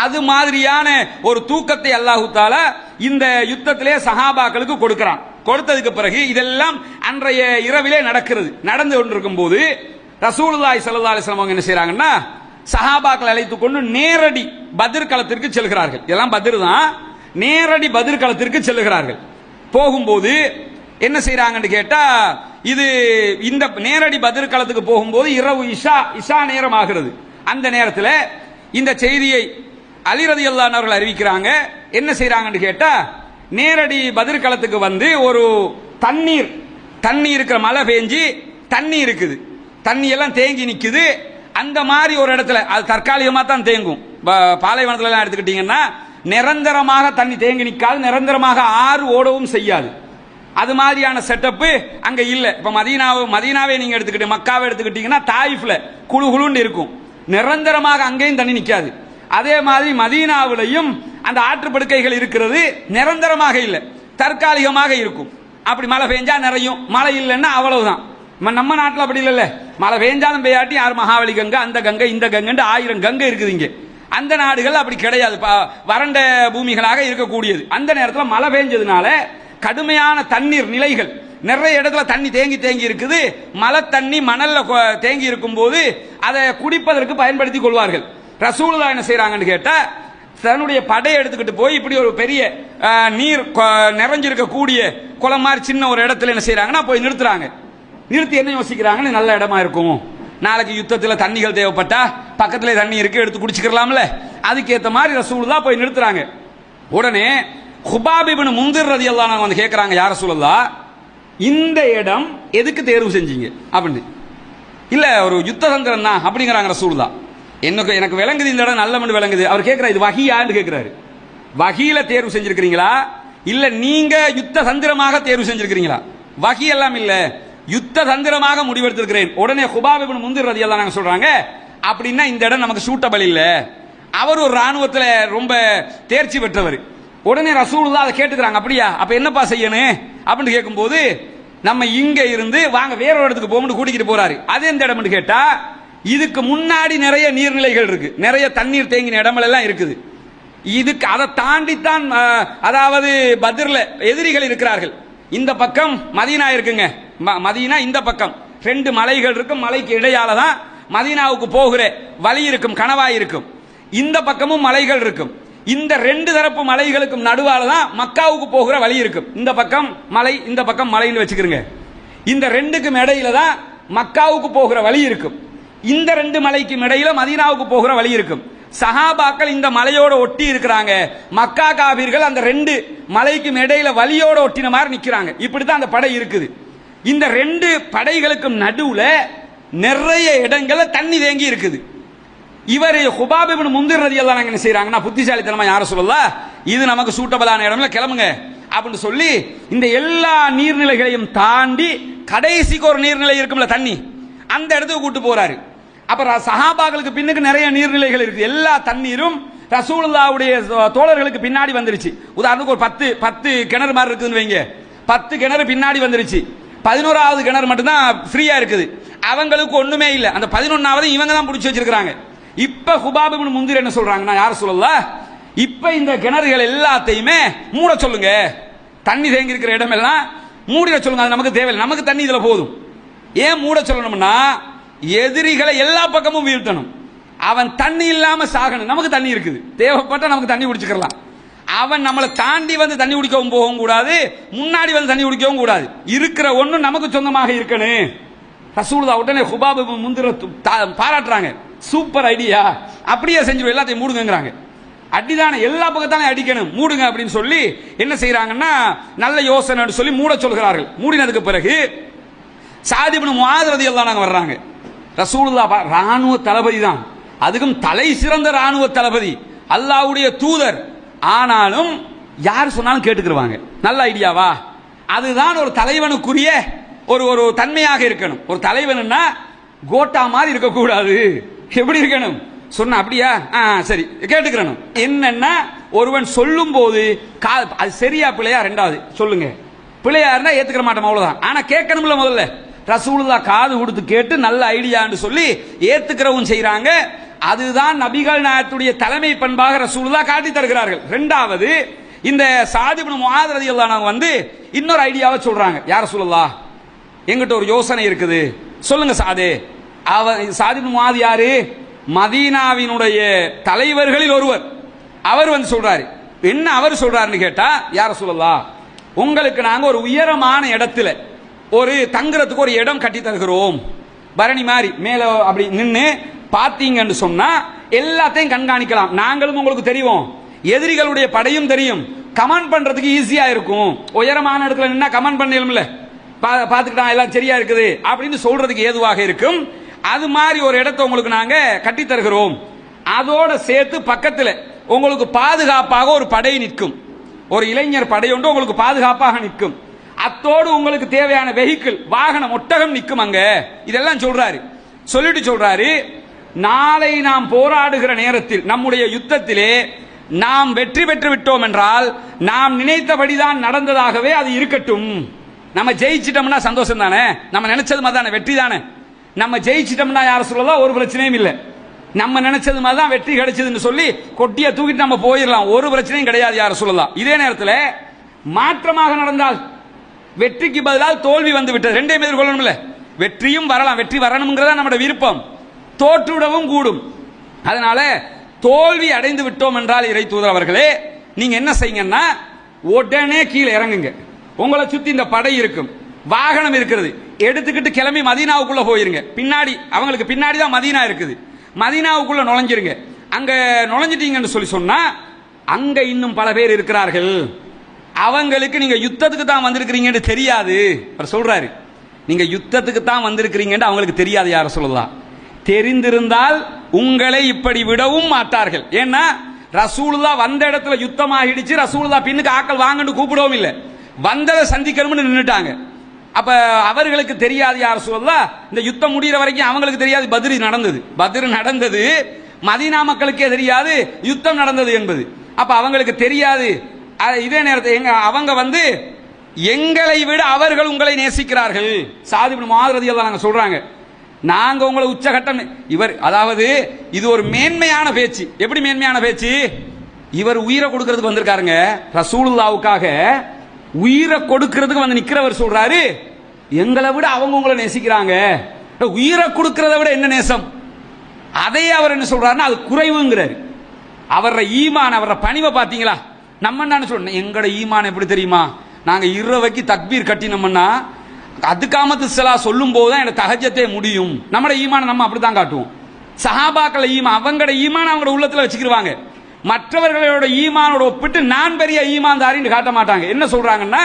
அது மாதிரியான ஒரு தூக்கத்தை அல்லாஹ் தஆலா இந்த யுத்தத்திலே சஹாபாக்களுக்கு கொடுக்கிறான். கொடுத்ததுக்கு பிறகு இதெல்லாம் அன்றைய இரவிலே நடக்கிறது. நடந்து கொண்டிருக்கும் போது ரசூலுல்லாஹி ஸல்லல்லாஹு அலைஹி வஸல்லம் என்ன செய்றாங்கன்னா சஹாபாக்களை அழைத்துக் கொண்டு நேரடி பத்ர் களத்திற்கு செல்கிறார்கள். இதெல்லாம் பத்ர் தான். நேரடி பத்ர் களத்திற்கு செல்கிறார்கள். போகும்போது என்ன செய்யறாங்கன்னு கேட்டா, இது இந்த நேரடி பத்ர் களத்துக்கு போகும்போது இரவு இஷா நேரம் ஆகிறது. அந்த நேரத்தில் இந்த செய்தியை அலி ரலியல்லாஹு அன்ஹு அவர்கள் அறிவிக்கிறாங்க. என்ன செய்யறாங்கன்னு கேட்டா, நேரடி பத்ர் களத்துக்கு வந்து ஒரு தண்ணி இருக்கிற மழை பெஞ்சி தண்ணி இருக்குது, தண்ணி எல்லாம் தேங்கி நிக்குது. அந்த மாதிரி ஒரு இடத்துல அது தற்காலிகமாக தான் தேங்கும். பாலைவனத்துல எல்லாம் எடுத்துக்கிட்டீங்கன்னா நிரந்தரமாக தண்ணி தேங்கி நிற்காது, நிரந்தரமாக ஆறு ஓடவும் செய்யாது. அது மாதிரியான செட்டப் அங்க இல்ல. இப்ப மதீனாவே நீங்க எடுத்துக்கிட்டு மக்காவை எடுத்துக்கிட்டீங்கன்னா தாயிஃப்ல குழு குழுன்னு இருக்கும், நிரந்தரமாக அங்கேயும் தண்ணி நிற்காது. அதே மாதிரி மதீனாவிலையும் அந்த ஆற்றுப்படுக்கைகள் இருக்கிறது, நிரந்தரமாக இல்லை, தற்காலிகமாக இருக்கும். அப்படி மழை பெஞ்சா நிறையும், மழை இல்லைன்னா அவ்வளவுதான். நம்ம நாட்டில் அப்படி இல்லைல்ல, மழை பெஞ்சாலும் பெய்யாட்டி யார் மகாவலி கங்கை அந்த கங்கை இந்த கங்கை 1000 கங்கை இருக்குது இங்கே. அந்த நாடுகள் அப்படி கிடையாது, வறண்ட பூமிகளாக இருக்கக்கூடியது. அந்த நேரத்தில் மழை பெஞ்சதுனால கடுமையான தண்ணீர் நிலைகள், நிறைய இடத்துல தண்ணி தேங்கி இருக்குது. மழை தண்ணி மணல்ல தேங்கி இருக்கும் போது அதை குடிப்பதற்கு பயன்படுத்தி கொள்வார்கள். ரசூலுல்லாஹ் என்ன செய்யறாங்கன்னு கேட்டா, தன்னுடைய படையை எடுத்துக்கிட்டு போய் இப்படி ஒரு பெரிய நீர் நிறைஞ்சிருக்கக்கூடிய குளம் மாதிரி சின்ன ஒரு இடத்துல என்ன செய்யறாங்கன்னா போய் நிறுத்துறாங்க. நிறுத்தி என்ன யோசிக்கிறாங்கன்னு, நல்ல இடமா இருக்கும், நாளைக்கு யுத்தத்தில் தண்ணிகள் தேவைப்பட்டா பக்கத்துல தண்ணி இருக்கு எடுத்து குடிச்சுக்கலாம்ல, அதுக்கேற்ற மாதிரி ரசூலுல்லாஹ் போய் நிறுத்துறாங்க. உடனே குபாப் இப்னு முந்திர் ரலியல்லாஹு அன்ஹு வந்து கேட்கறாங்க, யா ரசூலல்லாஹ் இந்த இடம் எதுக்கு தேர்வு செஞ்சீங்க அப்படின்னு. இல்ல ஒரு யுத்த தந்திரம் தான் அப்படிங்கிறாங்க ரசூலுல்லாஹ். எனக்கு விளங்குது, இந்த இடம் நல்ல மண்டு விளங்குது. அவர் கேட்கிறார், இது வஹியான்னு கேட்கிறாரு. வஹியில தேர்வு செஞ்சிருக்கிறீங்களா இல்ல நீங்க யுத்த தந்திரமாக தேர்வு செஞ்சிருக்கிறீங்களா? வஹி எல்லாம் இல்ல, யுத்த தந்திரமாக முடிவெடுத்திருக்கிறேன். உடனே குபாப் இப்னு முந்திர் ரலியல்லாஹு அன்ஹு சொல்றாங்க, அப்படின்னா இந்த இடம் நமக்கு சூட்டபிள் இல்ல. அவர் ஒரு ராணுவத்தில் ரொம்ப தேர்ச்சி பெற்றவர். உடனே ரசூலுல்லாஹ் அதை கேட்டுக்கிறாங்க, அப்படியா அப்ப என்னப்பா செய்யணும் அப்படின்னு கேட்கும்போது, நம்ம இங்க இருந்து வாங்க வேற ஒரு இடத்துக்கு போகும்போது கூட்டிக்கிட்டு போறாரு. அது எந்த இடம்னு கேட்டா, இதுக்கு முன்னாடி நிறைய நீர்நிலைகள் இருக்கு, நிறைய தண்ணீர் தேங்கின இடங்கள் எல்லாம் இருக்குது. இதுக்கு அதை தாண்டித்தான், அதாவது பத்ர்ல எதிரிகள் இருக்கிறார்கள். இந்த பக்கம் மதீனா இருக்குங்க, மதீனா இந்த பக்கம் 2 மலைகள் இருக்கும், மலைக்கு இடையால தான் மதீனாவுக்கு போகிற வழி இருக்கும், கணவாய் இருக்கும். இந்த பக்கமும் மலைகள் இருக்கும். இந்த 2 தரப்பு மலைகளுக்கும் நடுவால தான் மக்காவுக்கு போகிற வழி இருக்கும். இந்த பக்கம் மலை, இந்த பக்கம் மலைன்னு வச்சுக்கிறீங்க. இந்த 2க்கும் இடையில தான் மக்காவுக்கு போகிற வழி இருக்கும். இந்த 2 மலைக்கும் இடையில மதீனாவுக்கு போகிற வழி இருக்கும். சஹாபாக்கள் இந்த மலையோட ஒட்டி இருக்கிறாங்க, மக்கா காபீர்கள் அந்த 2 மலைக்கும் இடையில வழியோட ஒட்டின மாதிரி நிக்கிறாங்க. இப்படித்தான் அந்த படை இருக்குது. இந்த 2 படைகளுக்கும் நடுவுல நிறைய இடங்கள்ல தண்ணி தேங்கி இருக்குது. இவர் குபாப் இப்னு முந்திர் ரலியல்லாஹு அன்ஹு என்ன செய்றாங்கன்னா, புத்திசாலித்தனமா யார சொல்லலாம், இது நமக்கு சூட்டபிளான இடம்ல கிளம்புங்க அப்படின்னு சொல்லி இந்த எல்லா நீர்நிலைகளையும் தாண்டி கடைசிக்கு ஒரு நீர்நிலை இருக்கும்ல தண்ணி, அந்த இடத்துக்கு கூட்டு போறாரு. அப்புறம் சஹாபாக்களுக்கு பின்னுக்கு நிறைய நீர்நிலைகள் இருக்கு. எல்லா தண்ணீரும் ரசூலுல்லாஹ்வுடைய தோழர்களுக்கு பின்னாடி வந்துருச்சு. உதாரணத்துக்கு ஒரு 10 கிணறு மாதிரி இருக்குதுன்னு வைங்க, 10 கிணறு பின்னாடி வந்துருச்சு. 11வது கிணறு மட்டும்தான் ஃப்ரீயா இருக்குது. அவங்களுக்கு ஒண்ணுமே இல்லை, அந்த 11வது இவங்க தான் பிடிச்சி வச்சிருக்காங்க. இப்ப குபாப் இப்னு முந்திர் என்ன சொல்றாங்கன்னா, யார சொல்லலாம், இப்ப இந்த கிணறுகள் எல்லாத்தையுமே மூட சொல்லுங்க, தண்ணி தேங்கி இருக்கிற இடம் எல்லாம் மூடிட சொல்லுங்க, அது நமக்கு தேவையில்லை, நமக்கு தண்ணி இதுல போதும். ஏன் மூட சொல்லணும்னா, எதிரிகளை எல்லா பக்கமும் வீழ்த்தணும், அவன் தண்ணி இல்லாம சாகணும். நமக்கு தண்ணி இருக்குது, தேவைப்பட்ட நமக்கு தண்ணி குடிச்சுக்கலாம். அவன் நம்மளை தாண்டி வந்து தண்ணி குடிக்கவும் போகவும் கூடாது, முன்னாடி வந்து தண்ணி குடிக்கவும் கூடாது. இருக்கிற ஒண்ணு நமக்கு சொந்தமாக இருக்கணும். ரசூலுல்லாஹ் உடனே குபாப் இப்னு முந்திர பாராட்டுறாங்க, சூப்பர் ஐடியா, அப்படியே செஞ்சிடும், எல்லாத்தையும் மூடுங்கிறாங்க. அடிதான எல்லா பக்கத்தாலும் அடிக்கணும், மூடுங்க அப்படின்னு சொல்லி என்ன செய்யறாங்கன்னா, நல்ல யோசனை சொல்லி மூட சொல்கிறார்கள். மூடினதுக்கு பிறகு சாத் இப்னு முஆத் ரலியல்லாஹு அன்ஹு வர்றாங்க. ரசூலுல்லாஹ் ராணுவ தளபதி தான், அதுக்கும் தலை சிறந்த ராணுவ தளபதி, அல்லாஹ்வுடைய தூதர். ஆனாலும் யார் சொன்னாலும் கேட்டுக்கிடுவாங்க. நல்ல ஐடியாவா? அதுதான் ஒரு தலைவனுக்குரிய ஒரு தன்மையாக இருக்கணும். ஒரு தலைவன்னா கோட்டா மாதிரி இருக்கக்கூடாது. எப்படி இருக்கணும் சொன்ன, அப்படியா சரி கேட்டுக்கிறணும். என்னன்னா ஒருவன் சொல்லும் போது அது சரியா பிள்ளையா, 2வது சொல்லுங்க, பிள்ளையா இருந்தா ஏத்துக்கிற மாட்டோம், அவ்வளவுதான். ஆனா கேட்கணும்ல, முதல்ல ரசூலுல்லாஹ் காது கொடுத்து கேட்டு நல்ல ஐடியான்னு சொல்லி ஏத்துக்கிறவும் செய்யறாங்க. அதுதான் நபிகள் நாயகத்துடைய தலைமை பண்பாக ரசூலுல்லாஹ் காட்டி தருகிறார்கள். 2வது இந்த சாத் இப்னு முஆத் ரலியல்லாஹு அன்ஹு வந்து இன்னொரு ஐடியாவை சொல்றாங்க. யா ரசூலல்லாஹ், எங்கிட்ட ஒரு யோசனை இருக்குது, சொல்லுங்க சாதே. சாத் இப்னு முஆத் யாரு? மதீனாவினுடைய தலைவர்களில் ஒருவர். அவர் வந்து சொல்றாரு. என்ன அவர் சொல்றாருன்னு கேட்டா, யா ரசூலல்லாஹ், உங்களுக்கு நாங்க ஒரு உயரமான இடத்துல ஒரு தங்குறதுக்கு ஒரு இடம் கட்டி தருகிறோம். பரணி மாதிரி மேல அப்படி நின்று பாத்தீங்கன்னு சொன்னா எல்லாத்தையும் கண்காணிக்கலாம். நாங்களும் உங்களுக்கு தெரியும், எதிரிகளுடைய படையும் தெரியும், கமாண்ட் பண்றதுக்கு ஈஸியா இருக்கும். உயரமான இடத்துல நின்னா கமாண்ட் பண்ணல, பாத்துக்கிட்டா எல்லாம் சரியா இருக்குது அப்படின்னு சொல்றதுக்கு ஏதுவாக இருக்கும். அது மாதிரி ஒரு இடத்தை உங்களுக்கு நாங்க கட்டி தருகிறோம். அதோட சேர்த்து பக்கத்துல உங்களுக்கு பாதுகாப்பாக ஒரு படை நிற்கும், ஒரு இளைஞர் படை ஒன்று உங்களுக்கு பாதுகாப்பாக நிற்கும். அத்தோடு உங்களுக்கு தேவையான வெஹிக்கிள், வாகனம், ஒட்டகம் நிற்கும் அங்க. இதெல்லாம் சொல்றாரு. சொல்லிட்டு சொல்றாரு, நாளை நாம் போராடுகிற நேரத்தில் நம்முடைய யுத்தத்திலே நாம் வெற்றி பெற்று விட்டோம் என்றால் நாம் நினைத்தபடிதான் நடந்ததாகவே அது இருக்கட்டும். நம்ம ஜெயிச்சிட்டோம்னா சந்தோஷம் தானே, நம்ம நினைச்சது மாதிரி தானே, வெற்றி தானே. நம்ம ஜெயிச்சிட்டோம்னா யார சொல்லலாம், ஒரு பிரச்சனையும் இல்லை. நம்ம நினைச்சது மாதிரி தான் வெற்றி கிடைச்சதுன்னு சொல்லி கொட்டிய தூக்கிட்டு நம்ம போயிடலாம், ஒரு பிரச்சனையும் கிடையாது யார சொல்லலாம். இதே நேரத்தில் மாற்றமாக நடந்தால், வெற்றிக்கு பதிலாக தோல்வி வந்து விட்டது, ரெண்டையும் எதிர்கொள்ளணும்ல. வெற்றியும் வரலாம், வெற்றி வரணுங்கிறதா நம்முடைய விருப்பம், தோற்றுவிடவும் கூடும். அதனால தோல்வி அடைந்து விட்டோம் என்றால் இறை தூதர் அவர்களே, நீங்க என்ன செய்யுங்கன்னா உடனே கீழே இறங்குங்க. உங்களை சுத்தி இந்த படை இருக்கும், வாகனம் இருக்கிறது, எடுத்துக்கிட்டு கிளம்பி மதீனாவுக்குள்ள போயிருங்க. பின்னாடி அவங்களுக்கு பின்னாடி தான் மதீனா இருக்குது, மதீனாவுக்குள்ள நுழைஞ்சிருங்க. அங்க நுழைஞ்சிட்டீங்கன்னு சொல்லி சொன்னா அங்க இன்னும் பல பேர் இருக்கிறார்கள், அவங்களுக்கு நீங்க யுத்தத்துக்கு தான் வந்திருக்கிறீங்கன்னு தெரியாது. அவர் சொல்றாரு, நீங்க யுத்தத்துக்கு தான் வந்திருக்கிறீங்கன்னு அவங்களுக்கு தெரியாது. யார சொல்லலாம், தெரிந்திருந்தால் உங்களை இப்படி விடவும் மாட்டார்கள். ஏன்னா ரசூலுல்லாஹ் வந்த இடத்துல யுத்தம் ஆகிடுச்சு, ரசூலுல்லாஹ் பின்னுக்கு ஆக்கள் வாங்கன்னு கூப்பிடவும் இல்லை, வந்ததை சந்திக்கணும்னு நின்னுட்டாங்க. அப்ப அவர்களுக்கு தெரியாது யார சொல்லலாம், இந்த யுத்தம் முடிகிற வரைக்கும் அவங்களுக்கு தெரியாது பத்ர் நடந்தது, மதீனா மக்களுக்கே தெரியாது யுத்தம் நடந்தது என்பது. அப்ப அவங்களுக்கு தெரியாது. இதே நேரத்தில் அவங்க வந்து எங்களை விட அவர்கள் உங்களை நேசிக்கிறார்கள். சாத் இப்னு முஆத் ரலியல்லாஹு அன்ஹு சொல்றாங்க, நாங்க உங்களை உச்சகட்டம். இவர் அதாவது இது ஒரு மேன்மையான பேச்சு. எப்படி மேன்மையான பேச்சு? இவர் உயிரை கொடுக்கிறதுக்கு வந்திருக்காருங்க, ரசூலுல்லாவுக்காக உயிரை கொடுக்கிறதுக்கு வந்து நிக்கிறவர் சொல்றாரு, எங்களை விட அவங்க உங்களை நேசிக்கிறாங்க. உயிரை கொடுக்கிறத விட என்ன நேசம்? அதை அவர் என்ன சொல்றாருன்னா அது குறைவுங்கிறாரு. அவர ஈமான், அவர பணிவை பாத்தீங்களா? நம்ம என்ன சொல்றோம், எங்கட ஈமான் எப்படி தெரியுமா, நாங்க இரவைக்கு தக்பீர் கட்டினோம்னா அதுக்காமத்து சலா சொல்லும் போது தான் எனக்கு தஹஜ்ஜத்தே முடியும். நம்மட ஈமான் நம்ம அப்படித்தான் காட்டுவோம். சஹாபாக்கள் ஈமான், அவங்களோட ஈமான் அவங்களோட உள்ளத்துல வச்சுக்கிடுவாங்க. மற்றவர்களோட ஈமானோட ஒப்பிட்டு நான் பெரிய ஈமான்தாரின்னு காட்ட மாட்டாங்க. என்ன சொல்றாங்கன்னா,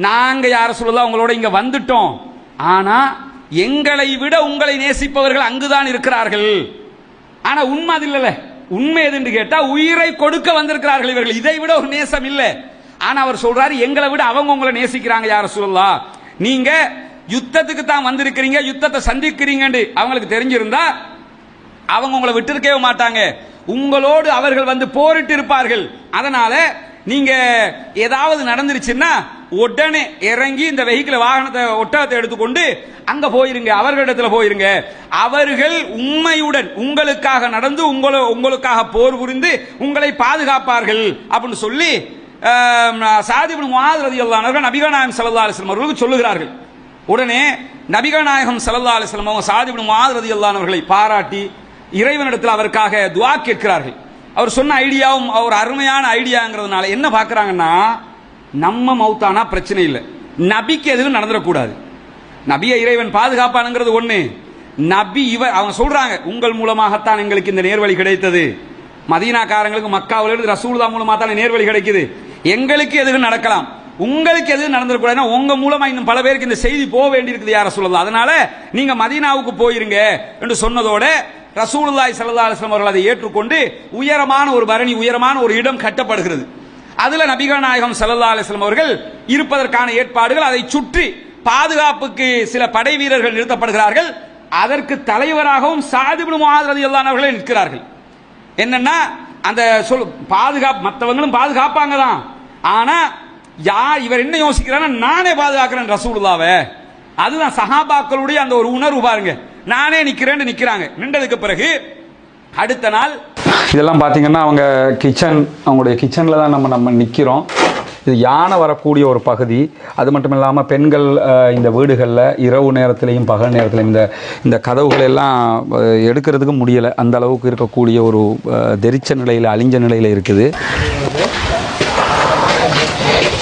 நாங்க யார சொல்லலாம் உங்களோட இங்க வந்துட்டோம், ஆனா எங்களை விட உங்களை நேசிப்பவர்கள் அங்குதான் இருக்கிறார்கள். ஆனா உண்மை அது இல்ல. உண்மை எதுன்னு கேட்டா உயிரை கொடுக்க வந்திருக்கிறார்கள் இவர்கள், இதை விட ஒரு நேசம் இல்ல. ஆனா அவர் சொல்றாரு, எங்களை விட அவங்க உங்களை நேசிக்கிறாங்க யார சொல்லலாம். நீங்க யுத்தத்துக்கு தான் வந்திருக்கிறீங்க, யுத்தத்தை சந்திக்கிறீங்கன்னு அவங்களுக்கு தெரிஞ்சிருந்தா அவங்க உங்களை விட்டு மாட்டாங்க, உங்களோடு அவர்கள் வந்து போரிட்டு இருப்பார்கள். அதனால நீங்க ஏதாவது நடந்துருச்சுன்னா உடனே இறங்கி இந்த வெஹிக்கிள், வாகனத்தை, ஒட்டகத்தை எடுத்துக்கொண்டு அங்க போயிருங்க, அவர்களிடத்துல போயிருங்க. அவர்கள் உண்மையுடன் உங்களுக்காக நடந்து உங்களுக்காக போர் புரிந்து உங்களை பாதுகாப்பார்கள் அப்படின்னு சொல்லி சாத் இப்னு முஆத் ரலியல்லாஹு அன்ஹு நபிகள் நாயகம் ஸல்லல்லாஹு அலைஹி வஸல்லம் அவர்களுக்கு சொல்லுகிறார்கள். உடனே நபிகள் நாயகம் ஸல்லல்லாஹு அலைஹி வஸல்லம் அவங்க சாத் இப்னு முஆத் ரலியல்லாஹு அன்ஹு அவர்களை பாராட்டி இறைவனிடத்தில் அவருக்காக துஆ கேட்கிறார்கள். அவர் சொன்ன ஐடியாவும் ஒரு அருமையான ஐடியாங்கிறதுனால என்ன பார்க்கறாங்கன்னா, நம்ம மௌத்தானா பிரச்சனை இல்லை, நபிக்கு எதுவும் நடந்துடக்கூடாது. நபியை இறைவன் பாதுகாப்பானுங்கிறது ஒண்ணு. நபி அவங்க சொல்றாங்க, உங்கள் மூலமாகத்தான் எங்களுக்கு இந்த நேர்வழி கிடைத்தது, மதீனாக்காரங்களுக்கு மக்காவிலிருந்து ரசூலுல்லாஹ் மூலமா தான் நேர்வழி கிடைக்குது, எங்களுக்கு எதுவும் நடக்கலாம், உங்களுக்கு எதுவும் நடந்துடக்கூடாதுன்னா உங்க மூலமா இன்னும் பல பேருக்கு இந்த செய்தி போக வேண்டியிருக்குது யார சொல்லலாம், அதனால நீங்க மதீனாவுக்கு போயிருங்க என்று சொன்னதோட ரசூலுல்லாஹி ஸல்லல்லாஹு அலைஹி வஸல்லம் அவர்கள் அதை ஏற்றுக்கொண்டு உயரமான ஒரு பரணி, உயரமான ஒரு இடம் கட்டப்படுகிறது. அதுல நபிகள் நாயகம் ஸல்லல்லாஹு அலைஹி வஸல்லம் அவர்கள் இருப்பதற்கான ஏற்பாடுகள், அதை சுற்றி பாதுகாப்புக்கு சில படை வீரர்கள் நிறுத்தப்படுகிறார்கள். அதற்கு தலைவராகவும் சாத் இப்னு முஆத் ரலியல்லாஹு அன்ஹு அவர்களே நிற்கிறார்கள். என்னன்னா அந்த பாதுகாப்பு, மற்றவங்களும் பாதுகாப்பாங்க தான், ஆனா இவர் என்ன யோசிக்கிறார், நானே பாதுகாக்கிறேன் ரசூலுல்லாஹ்வை. அதுதான் சஹாபாக்களுடைய அந்த ஒரு உணர்வு பாருங்க, நானே நிக்கிறேன்னு நிக்கிறாங்க. நின்றதுக்கு பிறகு அடுத்த நாள் இதெல்லாம் பார்த்தீங்கன்னா அவங்க கிச்சன், அவங்களுடைய கிச்சனில் தான் நம்ம நிற்கிறோம். இது யானை வரக்கூடிய ஒரு பகுதி. அது மட்டும் இல்லாமல் பெண்கள் இந்த வீடுகளில் இரவு நேரத்திலையும் பகல் நேரத்திலையும் இந்த கதவுகள் எல்லாம் எடுக்கிறதுக்கு முடியலை. அந்த அளவுக்கு இருக்கக்கூடிய ஒரு தெரிச்ச நிலையில், அழிஞ்ச நிலையில் இருக்குது.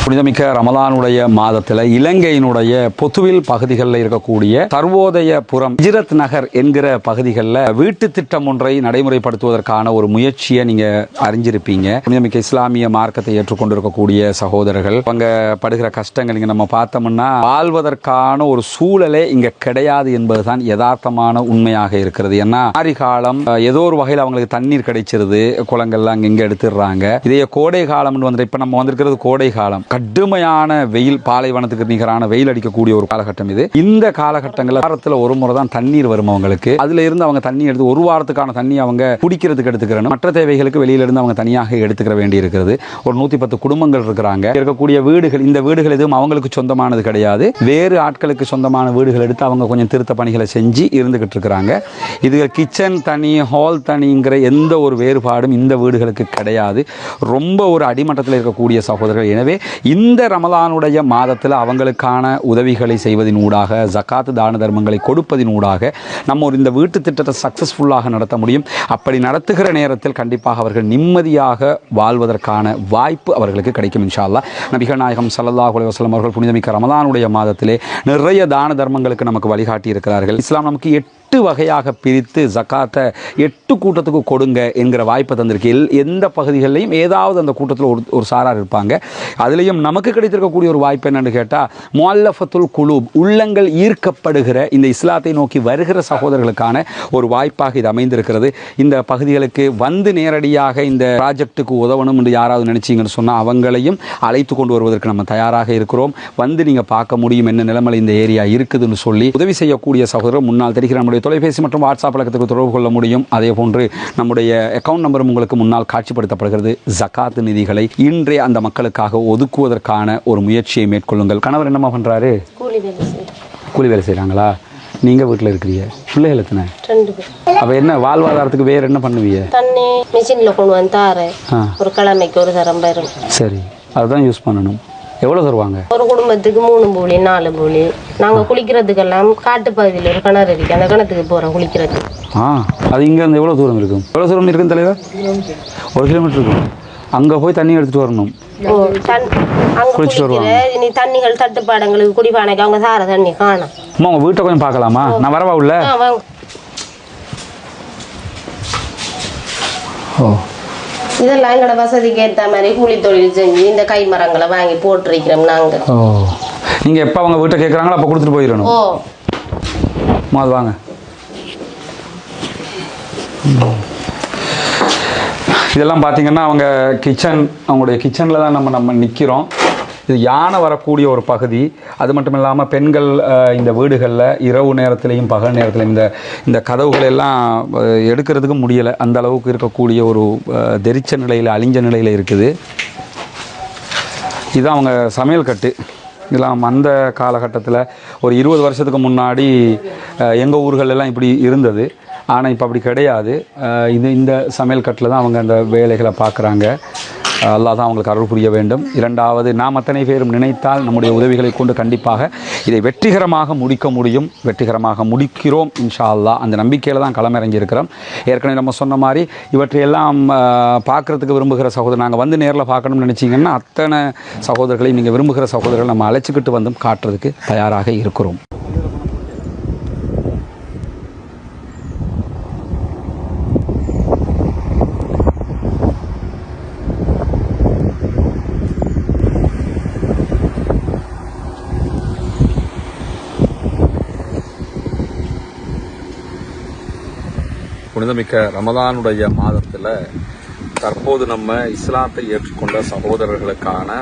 புனிதமிக்க ரமலானுடைய மாதத்தில் இலங்கையினுடைய பொத்துவில் பகுதிகளில் இருக்கக்கூடிய சர்வோதயபுரம் ஹிஜ்ரத் நகர் என்கிற பகுதிகளில் வீட்டு திட்டம் ஒன்றை நடைமுறைப்படுத்துவதற்கான ஒரு முயற்சியை நீங்க அறிஞ்சிருப்பீங்க. புனிதமிக்க இஸ்லாமிய மார்க்கத்தை ஏற்றுக்கொண்டிருக்கக்கூடிய சகோதரர்கள் அவங்க படுகிற கஷ்டங்கள் இங்க நம்ம பார்த்தோம்னா வாழ்வதற்கான ஒரு சூழலே இங்க கிடையாது என்பதுதான் யதார்த்தமான உண்மையாக இருக்கிறது. ஏன்னா ஆரி காலம் ஏதோ ஒரு வகையில் அவங்களுக்கு தண்ணீர் கிடைச்சிருது, குளங்கள்லாம் இங்க எடுத்துடுறாங்க. இதே கோடை காலம் வந்து இப்ப நம்ம வந்திருக்கிறது கோடை காலம். கடுமையான வெயில், பாலைவனத்துக்கு நிகரான வெயில் அடிக்கக்கூடிய ஒரு காலகட்டம் இது. இந்த காலகட்டங்களில் வாரத்தில் ஒரு முறை தான் தண்ணீர் வரும் அவங்களுக்கு. அதுல இருந்து அவங்க தண்ணி எடுத்து ஒரு வாரத்துக்கான தண்ணி அவங்க குடிக்கிறதுக்கு எடுத்துக்கிறணும். மற்ற தேவைகளுக்கு வெளியில இருந்து அவங்க தனியாக எடுத்துக்கிற வேண்டி இருக்கிறது. ஒரு 110 குடும்பங்கள் இருக்கிறாங்க. இருக்கக்கூடிய வீடுகள், இந்த வீடுகள் எதுவும் அவங்களுக்கு சொந்தமானது கிடையாது. வேறு ஆட்களுக்கு சொந்தமான வீடுகள் எடுத்து அவங்க கொஞ்சம் திருத்த பணிகளை செஞ்சு இருந்துகிட்டு இருக்கிறாங்க. இது கிச்சன் தனி, ஹால் தனிங்கிற எந்த ஒரு வேறுபாடும் இந்த வீடுகளுக்கு கிடையாது. ரொம்ப ஒரு அடிமட்டத்தில் இருக்கக்கூடிய சகோதரர்கள். எனவே இந்த ரமலானுடைய மாதத்தில் அவங்களுக்கான உதவிகளை செய்வதனூடாக, ஜகாத் தான தர்மங்களை கொடுப்பதனூடாக நம்ம ஒரு இந்த வீட்டு திட்டத்தை சக்சஸ்ஃபுல்லாக நடத்த முடியும். அப்படி நடத்துகிற நேரத்தில் கண்டிப்பாக அவர்கள் நிம்மதியாக வாழ்வதற்கான வாய்ப்பு அவர்களுக்கு கிடைக்கும் இன்ஷா அல்லாஹ். நபிகள் நாயகம் ஸல்லல்லாஹு அலைஹி வஸல்லம் அவர்கள் புனிதமிக்க ரமலானுடைய மாதத்திலே நிறைய தான தர்மங்களுக்கு நமக்கு வழிகாட்டி இருக்கிறார்கள். இஸ்லாம் நமக்கு 8 வகையாக பிரித்து ஜகாத்தை 8 கூட்டத்துக்கு கொடுங்க என்கிற வாய்ப்பை தந்திருக்கு. எந்த பகுதிகளிலையும் ஏதாவது அந்த கூட்டத்தில் ஒரு சாரார் இருப்பாங்க. அதுலேயும் நமக்கு கிடைத்திருக்கக்கூடிய ஒரு வாய்ப்பு என்னன்னு கேட்டால், முஅல்லஃபத்துல் குலூப், உள்ளங்கள் ஈர்க்கப்படுகிற இந்த இஸ்லாத்தை நோக்கி வருகிற சகோதரர்களுக்கான ஒரு வாய்ப்பாக இது அமைந்திருக்கிறது. இந்த பகுதிகளுக்கு வந்து நேரடியாக இந்த ப்ராஜெக்டுக்கு உதவணும் என்று யாராவது நினைச்சிங்கன்னு சொன்னால் அவங்களையும் அழைத்து கொண்டு வருவதற்கு நம்ம தயாராக இருக்கிறோம். வந்து நீங்கள் பார்க்க முடியும் என்ன நிலைமையில் இந்த ஏரியா இருக்குதுன்னு சொல்லி உதவி செய்யக்கூடிய சகோதரர் முன்னால் தெரிகிற நம்முடைய தொலைபேசி மற்றும் வாட்ஸ்அப் இலக்கத்துக்கு தொடர்பு கொள்ள முடியும். அதே போன்று நம்முடைய அக்கவுண்ட் நம்பரும் உங்களுக்கு முன்னால் காட்சிப்படுத்தப்படுகிறது. ஜகாத் நிதிகளை இன்றே அந்த மக்களுக்காக ஒதுக்குவதற்கான ஒரு முயற்சியை மேற்கொள்ளுங்கள். கணவர் என்னமா பண்றாரு? கூலி வேலை செய்யறாங்களா? நீங்க வீட்டில் இருக்கிறீங்க? பிள்ளைகள் எத்தனை? 2 பேர். அப்ப என்ன வாழ்வாதாரத்துக்கு வேற என்ன பண்ணுவீங்க? தண்ணி மிஷின்ல கொண்டு வந்து தாரேன். ஒரு கிழமைக்கு ஒரு தரம் வரும். சரி, அதுதான் யூஸ் பண்ணணும். எவ்வளோ தருவாங்க? ஒரு குடும்பத்துக்கு 3 பூலி 4 பூலி. நாங்கள் குளிக்கிறதுக்கெல்லாம் காட்டு பகுதியில் ஒரு கிணறு இருக்கு, அந்த கிணத்துக்கு போகிறோம் குளிக்கிறது. அது இங்கேருந்து எவ்வளோ தூரம் இருக்கும்? எவ்வளோ தூரம் இருக்குன்னு தலைவர்? 1 கிலோமீட்டர் இருக்கும். அங்கே போய் தண்ணி எடுத்துகிட்டு வரணும். குளிச்சுட்டு வருவாங்க. இனி தண்ணிகள் தட்டுப்பாடங்களுக்கு குடிப்பானைக்கு அவங்க சார தண்ணி காணும். அம்மா உங்கள் வீட்டை கொஞ்சம் பார்க்கலாமா? நான் வரவா உள்ள? ஓ, இதெல்லாம் எங்களோட வசதிக்கு ஏற்ற மாதிரி கூலி தொழில் செஞ்சு இந்த கை மரங்களை வாங்கி போட்டிருக்கிறோம் நாங்கள். ஓ, நீங்கள் எப்போ அவங்க வீட்டை கேட்குறாங்களோ அப்போ கொடுத்துட்டு போயிடணும். ஓ, அது வாங்க. இதெல்லாம் பார்த்தீங்கன்னா அவங்க கிச்சன், அவங்களுடைய கிச்சனில் தான் நம்ம நிற்கிறோம். இது யானை வரக்கூடிய ஒரு பகுதி. அது மட்டும் இல்லாமல் பெண்கள் இந்த வீடுகளில் இரவு நேரத்திலையும் பகல் நேரத்திலையும் இந்த கதவுகள் எல்லாம் எடுக்கிறதுக்கு முடியலை. அந்த அளவுக்கு இருக்கக்கூடிய ஒரு தெரிச்ச நிலையில், அழிஞ்ச நிலையில் இருக்குது. இதுதான் அவங்க சமையல் கட்டு. இதெல்லாம் அந்த காலகட்டத்தில் ஒரு 20 வருஷத்துக்கு முன்னாடி எங்கள் ஊர்களெல்லாம் இப்படி இருந்தது. ஆனால் இப்போ அப்படி கிடையாது. இந்த சமையல் கட்டில் தான் அவங்க அந்த வேலைகளை பார்க்குறாங்க. அல்லாஹ் தான் அவங்களுக்கு அருள் புரிய வேண்டும். இரண்டாவது, நாம் அத்தனை பேரும் நினைத்தால் நம்முடைய உதவிகளை கொண்டு கண்டிப்பாக இதை வெற்றிகரமாக முடிக்க முடியும். வெற்றிகரமாக முடிக்கிறோம் இன்ஷா அல்லாஹ். அந்த நம்பிக்கையில் தான் களமிறங்கியிருக்கிறோம். ஏற்கனவே நம்ம சொன்ன மாதிரி இவற்றையெல்லாம் பார்க்குறதுக்கு விரும்புகிற சகோதரர், நாங்கள் வந்து நேரில் பார்க்கணும்னு நினச்சிங்கன்னா அத்தனை சகோதரர்களையும் நீங்கள் விரும்புகிற சகோதரர்கள் நம்ம அழைச்சிக்கிட்டு வந்தும் காட்டுறதுக்கு தயாராக இருக்கிறோம். புனிதமிக்க ரமலானுடைய மாதத்தில் தற்போது நம்ம இஸ்லாத்தை ஏற்றுக்கொண்ட சகோதரர்களுக்கான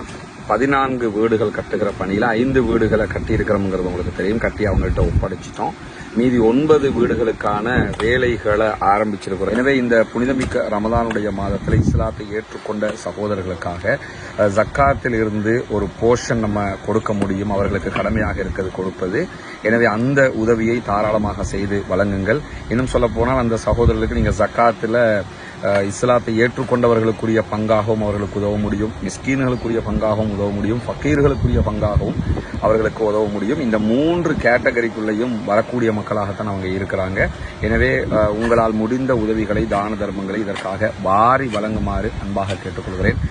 14 வீடுகள் கட்டுகிற பணியில் 5 வீடுகளை கட்டியிருக்கிறோம்ங்கிறது உங்களுக்கு தெரியும். கட்டி அவங்கள்ட்ட ஒப்படைச்சிட்டோம். மீதி 9 வீடுகளுக்கான வேலைகளை ஆரம்பிச்சிருக்கிறோம். எனவே இந்த புனிதமிக்க ரமலானுடைய மாதத்தில் இஸ்லாத்தை ஏற்றுக்கொண்ட சகோதரர்களுக்காக ஜக்காத்தில் இருந்து ஒரு போர்ஷன் நம்ம கொடுக்க முடியும். அவர்களுக்கு கடமையாக இருக்கிறது கொடுப்பது. எனவே அந்த உதவியை தாராளமாக செய்து வழங்குங்கள். இன்னும் சொல்ல போனால் அந்த சகோதரர்களுக்கு நீங்கள் ஜக்காத்தில் இஸ்லாத்தை ஏற்றுக்கொண்டவர்களுக்குரிய பங்காகவும் அவர்களுக்கு உதவ முடியும், மிஸ்கீன்களுக்குரிய பங்காகவும் உதவ முடியும், ஃபக்கீர்களுக்குரிய பங்காகவும் அவர்களுக்கு உதவ முடியும். இந்த 3 கேட்டகரிக்குள்ளேயும் வரக்கூடிய மக்களாகத்தான் அவங்க இருக்கிறாங்க. எனவே உங்களால் முடிந்த உதவிகளை, தான தர்மங்களை இதற்காக வாரி வழங்குமாறு அன்பாக கேட்டுக்கொள்கிறேன்.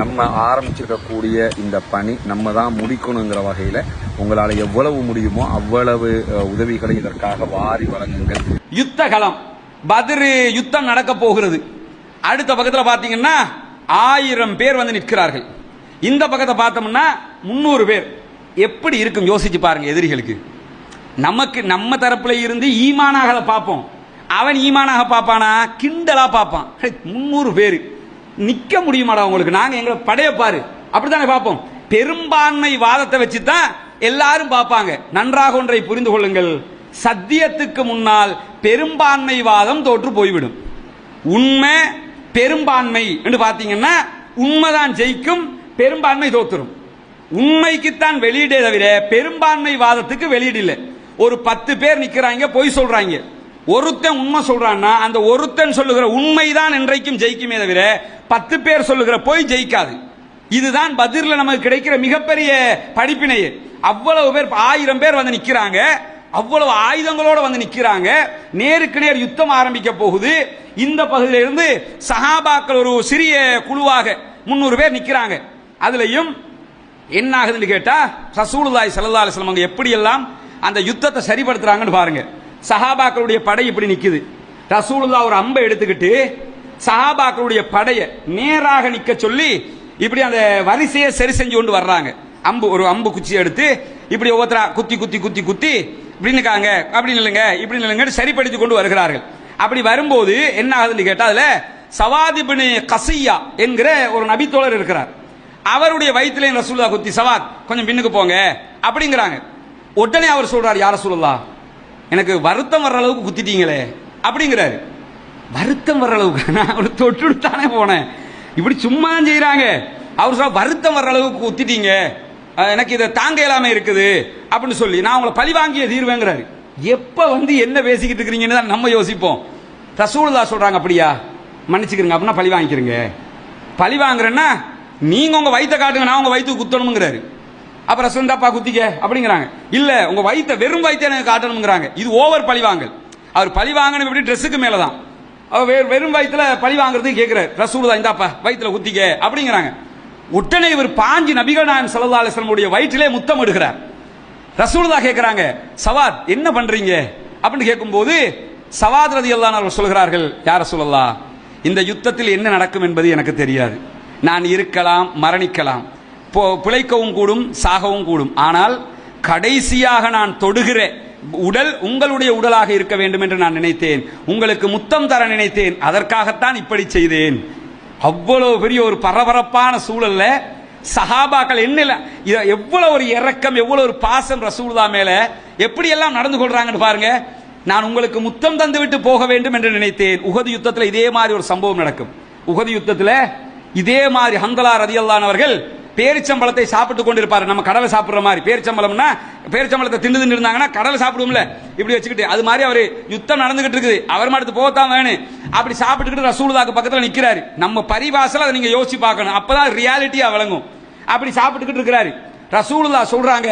நம்ம ஆரம்பிச்சிருக்கக்கூடிய இந்த பணி நம்ம தான் முடிக்கணுங்கிற வகையில் உங்களால் எவ்வளவு முடியுமோ அவ்வளவு உதவிகளை இதற்காக வாரி வழங்குங்கள். யுத்த களம், பத்ர் யுத்தம் நடக்க போகிறது. அடுத்த பக்கத்தில் பார்த்தீங்கன்னா 1000 பேர் வந்து நிற்கிறார்கள். இந்த பக்கத்தை பார்த்தோம்னா 300 பேர். எப்படி இருக்கும் யோசிச்சு பாருங்க. எதிரிகளுக்கு நமக்கு நம்ம தரப்புல இருந்து ஈமானாக பார்ப்போம், அவன் ஈமானாக பார்ப்பானா, கிண்டலா பார்ப்பான். 300 பேர் நிக்க முடியுமாடா உங்களுக்கு, நாங்க எங்களை படைய பாரு, அப்படித்தானே பார்ப்போம். பெரும்பான்மை வாதத்தை வச்சுதான் எல்லாரும் பார்ப்பாங்க. நன்றாக ஒன்றை புரிந்து கொள்ளுங்கள், சத்தியத்துக்கு முன்னால் பெரும்பான்மை வாதம் தோற்று போய்விடும். உண்மை பெரும்பான்மை என்று பார்த்தீங்கன்னா உண்மைதான் ஜெயிக்கும், பெரும்பான்மை தோத்துரும். உண்மைக்குத்தான் வெளியீடே தவிர பெரும்பான்மை வாதத்துக்கு வெளியீடு இல்லை. ஒரு 10 பேர் நிக்கிறாங்க, பொய் சொல்றாங்க, ஒருத்தன் உண்மை சொல்றான்னா அந்த ஒருத்தன் சொல்லுகிற உண்மைதான் என்றைக்கும் ஜெயிக்குமே தவிர 10 பேர் சொல்லுகிற பொய் ஜெயிக்காது. இதுதான் பத்ர்ல நமக்கு கிடைக்கிற மிகப்பெரிய படிப்பினையே. அவ்வளவு பேர் 1000 பேர் வந்து நிக்கிறாங்க, அவ்வளவு ஆயுதங்களோட வந்து நிக்கிறாங்க. நேருக்கு நேர் யுத்தம் ஆரம்பிக்க போகுது. இந்த பகுதியிலிருந்து சஹாபாக்கள் ஒரு சிறிய குழுவாக 300 பேர் நிக்கிறாங்க. அதுலயும் என்ன ஆகுதுன்னு கேட்டா, ரசூலுல்லாஹி ஸல்லல்லாஹு அலைஹி வஸல்லம் எப்படி எல்லாம் அந்த யுத்தத்தை சரிப்படுத்துறாங்கன்னு பாருங்க. சஹாபாக்களுடைய படை இப்படி நிக்குது. ரசூலுல்லாஹ் ஒரு அம்பை எடுத்துக்கிட்டு சஹாபாக்களுடைய படையை நேராக நிக்க சொல்லி இப்படி அந்த வரிசையை சரி செஞ்சு கொண்டு வர்றாங்க. ஒரு அம்பு குச்சி எடுத்து இப்படி ஒவ்வொருத்தரா குத்தி குத்தி குத்தி குத்தி இப்படி நிற்காங்க, அப்படி நில்லுங்க, இப்படி நில்லுங்க சரிப்படுத்தி கொண்டு வருகிறார்கள். அப்படி வரும்போது என்ன ஆகுதுன்னு கேட்டா, அதுல சவாத் இப்னு கஸியா என்கிற ஒரு நபித்தோழர் இருக்கிறார். அவருடைய வயிற்றிலே ரசூலுல்லாஹ் குத்தி, சவாத் கொஞ்சம் பின்னுக்கு போங்க அப்படிங்கிறாங்க. உடனே அவர் சொல்றார், யார் ரசூலுல்லாஹ், எனக்கு வருத்தம் வர்ற அளவுக்கு குத்திட்டீங்களே அப்படிங்கிறாரு. வருத்தம் வர்ற அளவுக்கு நான் ஒரு தொட்டுத்தானே போனேன், இப்படி சும்மா செய்யறாங்க. அவர் சொல்ல வருத்தம் வர்ற அளவுக்கு குத்திட்டீங்க, எனக்கு இதை தாங்க இல்லாம இருக்குது அப்படின்னு சொல்லி நான் உங்களை பழி வாங்கிய தீர்வேங்கிறாரு. எப்ப வந்து என்ன பேசிக்கிட்டு இருக்கிறீங்கன்னு தான் நம்ம யோசிப்போம். ரசூலுல்லாஹ் சொல்றாங்க, அப்படியா மன்னிச்சுக்கிறீங்க, அப்படின்னா பழி வாங்கிக்கிறீங்க. பழி வாங்குறேன்னா நீங்க உங்க வயிற்ற காட்டுங்க, நான் உங்க வயிற்றுக்கு குத்தணுங்கிறாரு. அப்ப ரசூலுல்லாஹ் குத்திக்க அப்படிங்கிறாங்க. இல்ல உங்க வயிற்ற வெறும் வயிற்ற எனக்கு காட்டணுங்கிறாங்க. இது ஓவர் பழி வாங்கல். அவர் பழி வாங்கணும் எப்படி, ட்ரெஸ்ஸுக்கு மேலதான். அவர் வெறும் வயிற்றுல பழி வாங்குறது கேட்கிறார். ரசூலுல்லாஹ் இந்தாப்பா வயிற்றுல குத்திக்க அப்படிங்கிறாங்க. உடனே இவர் பாஞ்சி நபிகள் நாயகம் ஸல்லல்லாஹு அலைஹி வஸல்லம் உடைய வயிற்றிலே முத்தம் இடுகிறார். ரசூலுல்லாஹ் கேட்கிறாங்க, சவாத் என்ன பண்றீங்க அப்படின்னு கேட்கும்போது சவாத் ரலியல்லாஹு அன்ஹு அவர்கள் சொல்கிறார்கள், யா ரசூலல்லாஹ், இந்த யுத்தத்தில் என்ன நடக்கும் என்பது எனக்கு தெரியாது. நான் இருக்கலாம், மரணிக்கலாம், பிழைக்கவும் கூடும், சாகவும் கூடும். ஆனால் கடைசியாக நான் தொடுகிற உடல் உங்களுடைய உடலாக இருக்க வேண்டும் என்று நான் நினைத்தேன், உங்களுக்கு முத்தம் தர நினைத்தேன், அதற்காகத்தான் இப்படி செய்தேன். அவ்வளவு பெரிய ஒரு பரபரப்பான சூழல்ல சஹாபாக்கள் என்ன எவ்வளவு ஒரு இரக்கம், எவ்வளவு ஒரு பாசம் ரசூலுல்லாஹ் மேல எப்படி எல்லாம் நடந்து கொள்றாங்கன்னு பாருங்க. நான் உங்களுக்கு முத்தம் தந்து விட்டு போக வேண்டும் என்று நினைத்தேன். உஹது யுத்தத்தில் இதே மாதிரி ஒரு சம்பவம் நடக்கும். உஹது யுத்தத்தில் இதே மாதிரி ஹந்தலா ரலியல்லாஹு அன்ஹு அவர்கள் பேரிச்சம்பழத்தை சாப்பிட்டு கொண்டிருப்பாரு. நம்ம கடலை சாப்பிடுற மாதிரி, பேரிச்சம்பழம்னா பேரிச்சம்பழத்தை தின்னு இருந்தாங்கன்னா கடலை சாப்பிடுவோம்ல, இப்படி வச்சுக்கிட்டு அது மாதிரி அவர் யுத்தம் நடந்துகிட்டு இருக்குது, அவர் மட்டும் போகத்தான் வேணும். அப்படி சாப்பிட்டுக்கிட்டு ரசூலுல்லாஹ்க்கு பக்கத்தில் நிற்கிறாரு. நம்ம பரிபாசல அதை நீங்க யோசிச்சு பார்க்கணும், அப்பதான் ரியாலிட்டியா வழங்கும். அப்படி சாப்பிட்டுக்கிட்டு இருக்கிறாரு. ரசூலுல்லாஹ் சொல்றாங்க,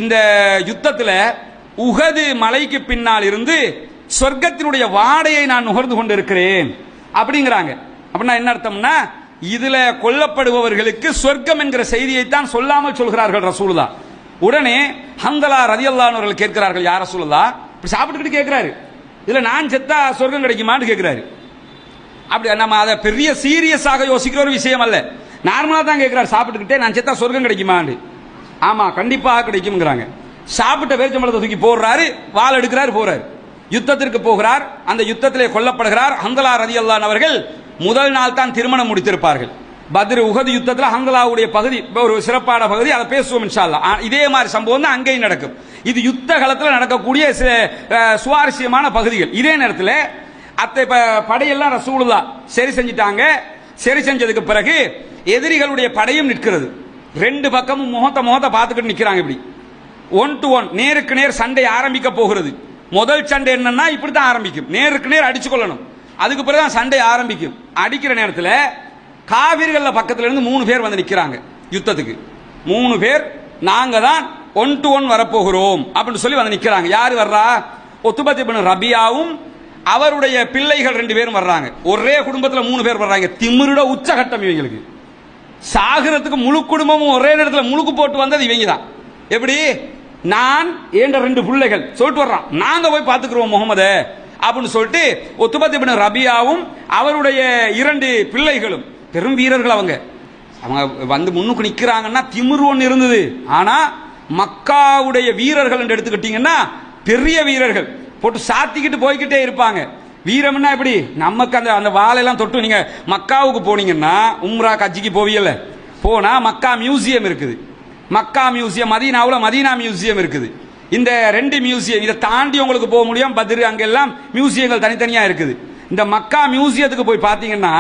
இந்த யுத்தத்தில் உஹது மலைக்கு பின்னால் இருந்து சொர்க்கத்தினுடைய வாடையை நான் நுகர்ந்து கொண்டிருக்கிறேன் அப்படிங்கிறாங்க. அப்படின்னா என்ன அர்த்தம்னா, இதுல கொல்லப்படுபவர்களுக்கு சொர்க்கம் என்கிற செய்தியை தான் சொல்லாமல் சொல்கிறார்கள் ரசூலுல்லாஹ். உடனே ஹந்தலா ரலியல்லாஹு அன்ஹு அவர்கள் கேட்கிறார்கள், யா ரசூலுல்லாஹ், இப்படி சாப்பிட்டுக்கிட்டு கேட்கிறாரு, இதுல நான் செத்தா சொர்க்கம் கிடைக்குமான்னு கேட்கிறாரு. அப்படி நம்ம அதை பெரிய சீரியஸாக யோசிக்கிற ஒரு விஷயம் அல்ல, நார்மலா தான் கேட்கிறாரு. சாப்பிட்டுக்கிட்டே நான் செத்தா சொர்க்கம் கிடைக்குமான்னு. ஆமா கண்டிப்பாக கிடைக்கும்ங்கிறாங்க. சாப்பிட்ட பேரிச்சம்பழத்தை தூக்கி போடுறாரு, வாள் எடுக்கிறாரு, போறாரு, யுத்தத்திற்கு போகிறார். அந்த யுத்தத்திலே கொல்லப்படுகிறார். ஹந்தலா ரலியல்லாஹு அன்ஹு அவர்கள் முதல் நாள் தான் திருமணம் முடித்திருப்பார்கள். பத்ர் உஹது யுத்தத்தில் ஹந்தலாவுடைய பகுதி ஒரு சிறப்பான பகுதி, அதை பேசுவோம் இன்ஷா அல்லாஹ். இதே மாதிரி சம்பவம் தான் அங்கேயும் நடக்கும். இது யுத்த காலத்தில் நடக்கக்கூடிய சில சுவாரஸ்யமான பகுதிகள். இதே நேரத்தில் அத்தை படையெல்லாம் ரசூலுல்லாஹ் சரி செஞ்சிட்டாங்க. சரி செஞ்சதுக்கு பிறகு எதிரிகளுடைய படையும் நிற்கிறது. ரெண்டு பக்கமும் முகத்தை பார்த்துக்கிட்டு நிற்கிறாங்க. இப்படி 1 to 1 நேருக்கு நேர் சண்டை ஆரம்பிக்க போகிறது. முதல் சண்டை என்னன்னா இப்படித்தான் ஆரம்பிக்கும், நேருக்கு நேர் அடிச்சு கொள்ளணும். அதுக்கு பிறகுதான் சண்டை ஆரம்பிக்கும். அடிக்கிற நேரத்தில் காவிர்கள் பக்கத்துல இருந்து 3 பேர் வந்து நிக்கிறாங்க யுத்தத்துக்கு. 3 பேர் நாங்க தான் 1 to 1 வரப்போகிறோம் அப்படின்னு சொல்லி வந்து நிக்கிறாங்க. யாரு வர்றா? உத்பத் இப்னு ரபியாவும் அவருடைய பிள்ளைகள் 2 பேரும் வர்றாங்க. ஒரே குடும்பத்தில் 3 பேர் வர்றாங்க. திமிருட உச்சகட்டம் இவங்களுக்கு. சாகரத்துக்கு முழு குடும்பமும் ஒரே நேரத்தில் முழுக்கு போட்டு வந்தது இவங்க தான். எப்படி? நான் என்ற 2 பிள்ளைகள் சொல்லிட்டு வர்றான், நாங்க போய் பார்த்துக்கிறோம் முகமது அப்படின்னு சொல்லிட்டு உத்பத் இப்னு ரபியாவும் அவருடைய 2 பிள்ளைகளும் பெரும் வீரர்கள். அவங்க வந்து முன்னுக்கு நிக்கிறாங்கன்னா திமிரு ஒன்று இருந்தது. ஆனா மக்காவுடைய வீரர்கள் என்று எடுத்துக்கிட்டீங்கன்னா பெரிய வீரர்கள் போட்டு சாத்திக்கிட்டு போய்கிட்டே இருப்பாங்க. வீரம்னா எப்படி? நமக்கு அந்த அந்த வாளெல்லாம் தொட்டு நீங்க மக்காவுக்கு போனீங்கன்னா, உம்ரா கட்சிக்கு போவீங்கல்ல, போனா மக்கா மியூசியம் இருக்குது. மக்கா மியூசியம், மதீனாவுல மதீனா மியூசியம் இருக்குது. இந்த 2 மியூசியம் இதை தாண்டி உங்களுக்கு போக முடியும். பத்ரு அங்கெல்லாம் மியூசியங்கள் தனித்தனியா இருக்குது. இந்த மக்கா மியூசியத்துக்கு போய் பார்த்தீங்கன்னா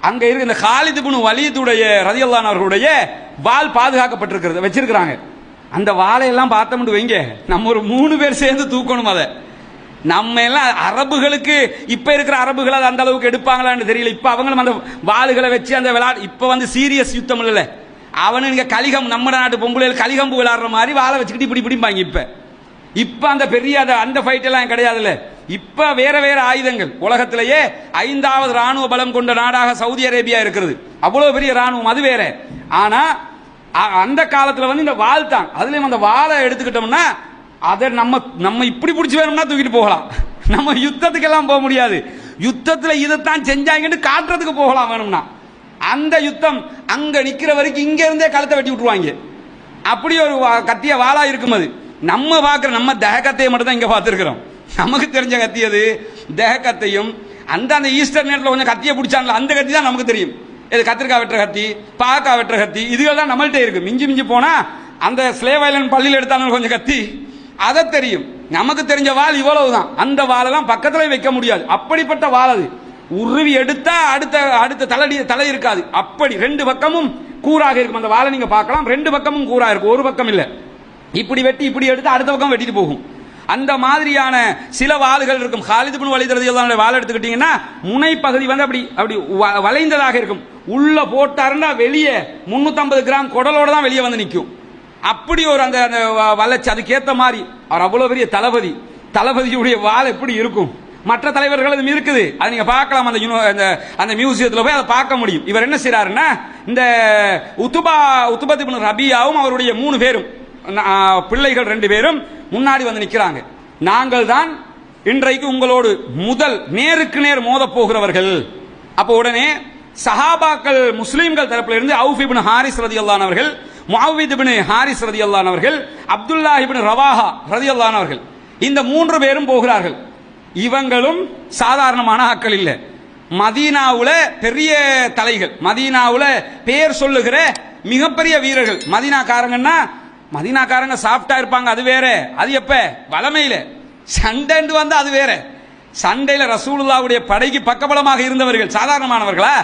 அங்க இருக்கு இந்த காலித் இப்னு வலீதுடைய ரலியல்லாஹு அன்ஹு அவர்களுடைய வாள் பாதுகாக்கப்பட்டிருக்கிறது, வச்சிருக்கிறாங்க. அந்த வாளை எல்லாம் பார்த்தோம்னு வைங்க, நம்ம ஒரு 3 பேர் சேர்ந்து தூக்கணும். அதை நம்ம எல்லாம் அரபுகளுக்கு இப்ப இருக்கிற அரபுகள் அந்த அளவுக்கு எடுப்பாங்களான்னு தெரியல. இப்ப அவங்களும் அந்த வாளுகளை வச்சு அந்த விளையாடு இப்ப வந்து சீரியஸ் யுத்தம் இல்ல. அவனு நீங்க கலிகம், நம்ம நாட்டு பொம்பளைகள் கலிகம்பு விளையாடுற மாதிரி வாழை வச்சுக்கிட்டு இப்படி பிடிப்பாங்க. இப்ப அந்த பெரிய அந்த ஃபைட் எல்லாம் கிடையாதுல்ல. இப்ப வேற வேற ஆயுதங்கள். உலகத்திலேயே 5வது ராணுவ பலம் கொண்ட நாடாக சவுதி அரேபியா இருக்கிறது. அவ்வளவு பெரிய ராணுவம், அது வேற. ஆனா அந்த காலத்துல வந்து இந்த வாள் தான். அதுலயும் அந்த வாளை எடுத்துக்கிட்டோம்னா அதை நம்ம இப்படி பிடிச்சி வேணும்னா தூக்கிட்டு போகலாம். நம்ம யுத்தத்துக்கு எல்லாம் போக முடியாது. யுத்தத்துல இதைத்தான் செஞ்சாங்கன்னு காட்டுறதுக்கு போகலாம் வேணும்னா. அந்த யுத்தம் அங்க நிக்கிற வரைக்கும் இங்க இருந்தே கழுத்தை வெட்டி விட்டுருவாங்க. அப்படி ஒரு கத்திய வாளா இருக்கும். அது நம்ம பார்க்கிற நம்ம தேகத்தையை மட்டும் தான் இங்க பார்த்துருக்கிறோம். நமக்கு தெரிஞ்ச கத்தி அது தேகத்தையும் அந்த ஈஸ்டர் நேரத்தில் கொஞ்சம் கத்தியை பிடிச்சாங்களா அந்த கத்தி தான் நமக்கு தெரியும். இது கத்திரிக்காய் வெட்டுற கத்தி, பாக்காய் வெட்டுற கத்தி, இதுகள் தான் நம்மள்கிட்ட இருக்கு. மிஞ்சி போனா அந்த ஸ்லேவ் ஐலண்ட் பள்ளியில் எடுத்தாங்க கொஞ்சம் கத்தி, அதை தெரியும். நமக்கு தெரிஞ்ச வாள் இவ்வளவுதான். அந்த வாளெல்லாம் பக்கத்துல வைக்க முடியாது. அப்படிப்பட்ட வாள் அது. உருவி எடுத்தா அடுத்த தலை இருக்காது. அப்படி 2 பக்கமும் கூறாக இருக்கும். அந்த வாளை நீங்க பார்க்கலாம், 2 பக்கமும் கூறா இருக்கும், ஒரு பக்கம் இல்ல. இப்படி வெட்டி இப்படி எடுத்து அடுத்த பக்கம் வெட்டிட்டு போகும். அந்த மாதிரியான சில வாள்கள் இருக்கும். காலித் இப்னு வலீத் ரலியல்லாஹு அன்ஹு வாள் எடுத்துக்கிட்டீங்கன்னா முனை பகுதி வந்து அப்படி அப்படி வளைந்ததாக இருக்கும். உள்ள போட்டாருன்னா வெளியே 350 கிராம் குடலோட தான் வெளியே வந்து நிற்கும். அப்படி ஒரு அந்த வளர்ச்சி. அதுக்கேற்ற மாதிரி அவர் அவ்வளவு பெரிய தளபதி. தளபதியுடைய வாள் எப்படி இருக்கும்? மற்ற தலைவர்கள் அது இருக்குது. அதை நீங்க பார்க்கலாம். அந்த மியூசியத்தில் போய் அதை பார்க்க முடியும். இவர் என்ன செய்யறாருன்னா, இந்த உத்பத் இப்னு ரபியாவும் அவருடைய 3 பேரும் பிள்ளைகள் 2 பேரும் முன்னாடி வந்து நிற்கிறாங்க. நாங்கள் தான் இன்றைக்கு உங்களோடு முதல் நேருக்கு நேர் மோத போகிறவர்கள். அப்போ உடனே சஹாபாக்கள் முஸ்லிம்கள் தரப்பில் இருந்து அவுஃப் இப்னு ஹாரிஸ் ரலியல்லாஹு அன்ஹு அவர்கள், முஅவ்வித் இப்னு ஹாரிஸ் ரலியல்லாஹு அன்ஹு அவர்கள், அப்துல்லாஹ் இப்னு ரவாஹா ரலியல்லாஹு அன்ஹு அவர்கள், இந்த 3 பேரும் போகிறார்கள். இவங்களும் சாதாரணமான ஆட்கள் இல்ல. மதீனாவுல பெரிய தலைகள், மதீனாவுல பேர் சொல்லுகிற மிகப்பெரிய வீரர்கள். மதீனாக்காரங்க சாஃப்டா இருப்பாங்க, அது வேற. அது எப்ப வளமையில சண்டை வந்து அது வேற. சண்டையில ரசூலுல்லாஹ்வுடைய படைக்கு பக்கபலமாக இருந்தவர்கள் சாதாரணமானவர்களா?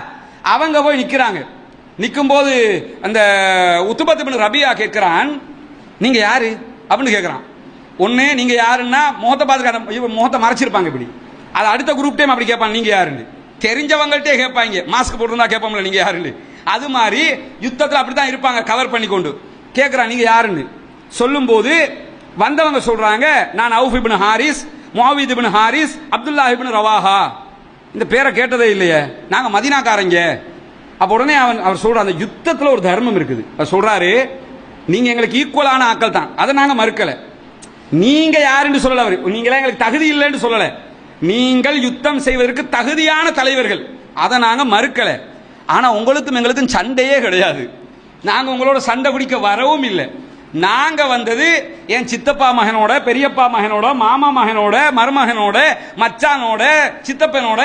அவங்க போய் நிக்கிறாங்க. நிற்கும் போது அந்த உத்பத் இப்னு ரபியா கேட்கிறான், நீங்க யாரு அப்படின்னு கேட்கிறான். ஒண்ணு நீங்க யாருன்னா முகத்தை பார்த்து முகத்தை மறைச்சிருப்பாங்க. இப்படி அது அடுத்த குரூப் டைம் அப்படி கேட்பாங்க, நீங்க யாருன்னு. தெரிஞ்சவங்கள்ட்டே கேட்பாங்க, மாஸ்க் போட்டுருந்தா கேட்போம்ல நீங்க யாருன்னு. அது மாதிரி யுத்தத்தில் அப்படித்தான் இருப்பாங்க, கவர் பண்ணி கொண்டு கேட்கிறான் நீங்க யாருன்னு. சொல்லும் போது வந்தவங்க சொல்றாங்க, நான் அவுஃப் இப்னு ஹாரிஸ், முஅவ்வித் இப்னு ஹாரிஸ், அப்துல்லாஹ் இப்னு ரவாஹா. இந்த பேரை கேட்டதே இல்லையே, நாங்க மதீனாக்காரங்க. அப்ப உடனே அவர் சொல்ற, அந்த யுத்தத்தில் ஒரு தர்மம் இருக்குது. அவர் சொல்றாரு, நீங்க எங்களுக்கு ஈக்குவலான ஆட்கள் தான், அதை நாங்க மறுக்கல. நீங்க யாருன்னு சொல்லல, அவர் நீங்களே எங்களுக்கு தகுதி இல்லைன்னு சொல்லல. நீங்கள் யுத்தம் செய்வதற்கு தகுதியான தலைவர்கள், அதை நாங்க மறுக்கல. ஆனா உங்களுக்கும் எங்களுக்கும் சண்டையே கிடையாது. நாங்க உங்களோட சண்டை பிடிக்க வரவும் இல்லை. நாங்க வந்தது என் சித்தப்பா மகனோட, பெரியப்பா மகனோட, மாமா மகனோட, மருமகனோட, மச்சானோட, சித்தப்பனோட,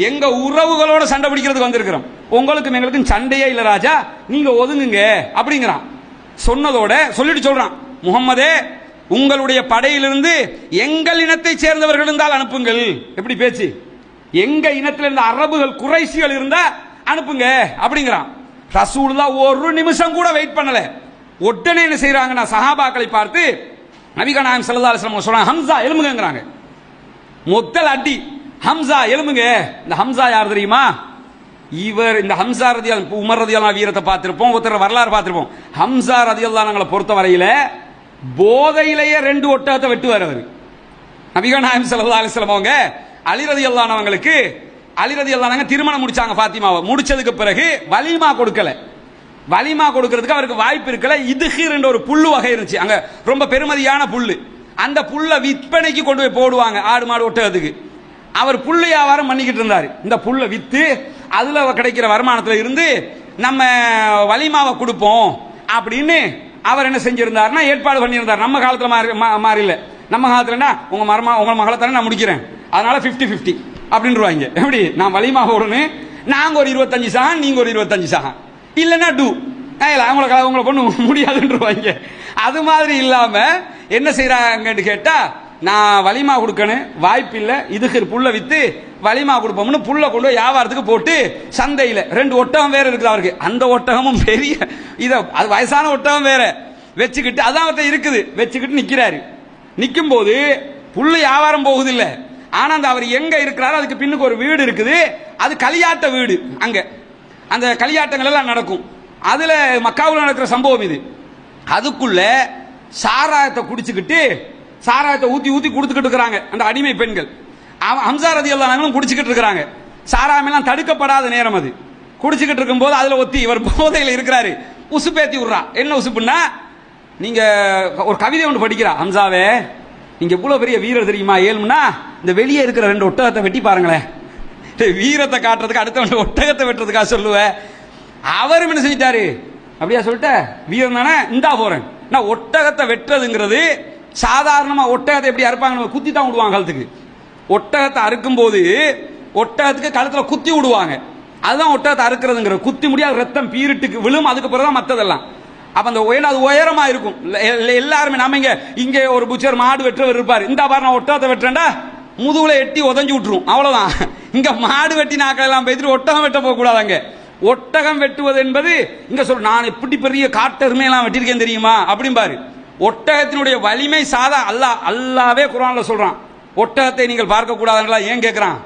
எங்க உறவுகளோட சண்டை பிடிக்கிறதுக்கு வந்திருக்கிறோம். உங்களுக்கும் எங்களுக்கும் சண்டையே இல்ல ராஜா, நீங்க ஒதுங்குங்க அப்படிங்கிறான். சொன்னதோட சொல்லிட்டு சொல்றான், முகம்மதே உங்களுடைய படையிலிருந்து எங்கள் இனத்தை சேர்ந்தவர்கள் இருந்தால் அனுப்புங்கள். எப்படி பேச்சு? எங்க இனத்தில் இருந்த அரபுகள் குறைஷிகள் இருந்தா அனுப்புங்க அப்படிங்கிறான். ரசூலுல்லாஹ் ஒரு நிமிஷம் கூட வெயிட் பண்ணல. உடனே என்ன செய்யறாங்கன்னா, சஹாபாக்களை பார்த்து நபிகள் நாயகம் ஸல்லல்லாஹு அலைஹி வஸல்லம் சொல்றாங்க, ஹம்சா எலும்புங்கறாங்க. முதல் அடி ஹம்சா எழுமுங்க. இந்த ஹம்சா யார் தெரியுமா? இவர் இந்த ஹம்சா ரதியல்லாஹு உமர் ரதியல்லாஹு வீரத்தை பார்த்திருப்போம், ஒருத்தர் வரலாறு பார்த்திருப்போம். ஹம்சா ரதியல்லாஹு பொறுத்த வரையில போதையிலேயே 2 ஒட்டகத்தை வெட்டுவார் அவர். நபிகள் நாயகம் ஸல்லல்லாஹு அலைஹி வஸல்லம் அவங்க அலி ரதியல்லாஹு அவங்களுக்கு அலி ரதியல்லாஹு திருமணம் முடிச்சாங்க ஃபாத்திமாவை. முடிச்சதுக்கு பிறகு வலிமா கொடுக்கல. வலிமா கொடுக்கிறதுக்கு அவருக்கு வாய்ப்பு இருக்கல. இதுஹிர் என்ற ஒரு புல்லு வகை இருந்துச்சு அங்க, ரொம்ப பெருமதியான புல்லு. அந்த புல்ல விற்பனைக்கு கொண்டு போய் போடுவாங்க ஆடு மாடு ஒட்டகத்துக்கு. அவர் புல்லு வியாபாரம் பண்ணிக்கிட்டு இருந்தார். இந்த புல்ல வித்து அதுல கிடைக்கிற வருமானத்துல இருந்து நம்ம வலிமாவை கொடுப்போம் அப்படின்னு அவர் என்ன செஞ்சிருந்தாருன்னா ஏற்பாடு பண்ணியிருந்தார். நம்ம காலத்துல மாறில. நம்ம காலத்துல உங்க மகளை தானே நான் முடிக்கிறேன், அதனால 50-50 அப்படின்றாங்க. எப்படி நான் வலிமா போடணும், நாங்க ஒரு 25 சகம், நீங்க ஒரு 25 சகம், இல்லைன்னா டூ உங்களை பொண்ணு முடியாதுன்றவாங்க. அது மாதிரி இல்லாம என்ன செய்யறாங்கன்னு கேட்டா, நான் வலிமா கொடுக்கணும், வாய்ப்பு இல்லை, இதுக்கு புல்ல வித்து வலிமா கொடுப்போம்னு புல்ல கொண்டு போய் வியாபாரத்துக்கு போட்டு சந்தையில 2 ஒட்டகம் வேற இருக்குது அவருக்கு. அந்த ஒட்டகமும் பெரிய அது வயசான ஒட்டகம் வேற வச்சுக்கிட்டு அதான் அவர்கிட்ட இருக்குது, வச்சுக்கிட்டு நிக்கிறாரு. நிக்கும் போது புல்லு வியாபாரம் போகுது இல்ல, ஆனா அந்த அவர் எங்க இருக்கிறாரோ அதுக்கு பின்னுக்கு ஒரு வீடு இருக்குது. அது களியாட்ட வீடு. அங்க அந்த களியாட்டங்கள் எல்லாம் நடக்கும். அதுல மக்காவுல நடக்கிற சம்பவம் இது. அதுக்குள்ள சாராயத்தை குடிச்சுக்கிட்டு சாராயத்தை ஊத்தி ஊத்தி கொடுத்துக்கிட்டு இருக்கிறாங்க அந்த அடிமை பெண்கள். ஹம்சா ரலியல்லாஹு அன்ஹு குடிச்சுக்கிட்டு இருக்கிறாங்க. சாராயம் எல்லாம் தடுக்கப்படாத நேரம் அது. குடிச்சுக்கிட்டு இருக்கும் போது அதுல ஒத்தி இவர் போதையில இருக்கிறாரு. உசுப்பேத்தி விடுறா. என்ன உசுப்புன்னா, நீங்க ஒரு கவிதை ஒன்று படிக்கிறா. ஹம்சாவே, நீங்க இவ்வளவு பெரிய வீரர் தெரியுமா, ஏழும்னா இந்த வெளியே இருக்கிற 2 ஒட்டகத்தை வெட்டி பாருங்களேன். வீரத்தை காட்டுறதுக்கு அடுத்த ஒட்டகத்தை வெட்டுறதுக்காக சொல்லுவேன். அவரும் என்ன செஞ்சிட்டாரு, அப்படியா சொல்லிட்ட வீரன் தானே, இந்தா போறேன். நான் ஒட்டகத்தை வெட்டுறதுங்கிறது சாதாரணமா ஒட்டகத்தை எப்படி அறுப்பாங்க, குத்தி தான் விடுவாங்க கழுத்துக்கு. ஒட்டகத்தை அறுக்கும் போது ஒட்டகத்துக்கு கழுத்துல குத்தி விடுவாங்க. அதுதான் ஒட்டகத்தை அறுக்கிறதுங்கிற. குத்தி முடியாது, ரத்தம் பீரிட்டுக்கு விழும், அதுக்கு பிறகுதான் மற்றதெல்லாம். அப்ப அந்த அது உயரமா இருக்கும். எல்லாருமே நாம இங்க ஒரு புச்சர் மாடு வெட்டுறவர் இருப்பாரு, இந்த பாரு நான் ஒட்டகத்தை வெட்டுறேன்டா, முதுகுல எட்டி உதஞ்சு விட்டுரும், அவ்வளவுதான். இங்க மாடு வெட்டி நாக்கெல்லாம் பேசிட்டு ஒட்டகம் வெட்ட போக கூடாதாங்க. ஒட்டகம் வெட்டுவது என்பது இங்க சொல்ற, நான் எப்படி பெரிய காட்டெருமையெல்லாம் வெட்டிருக்கேன் தெரியுமா அப்படிம்பாரு. ஒட்டகத்தினுடைய வலிமை சாதா அல்லாவே குர்ஆன்ல சொல்றான். ஒட்டகத்தை நீங்கள் பார்க்க கூடாதுங்களா, ஏன் கேட்கிறான்?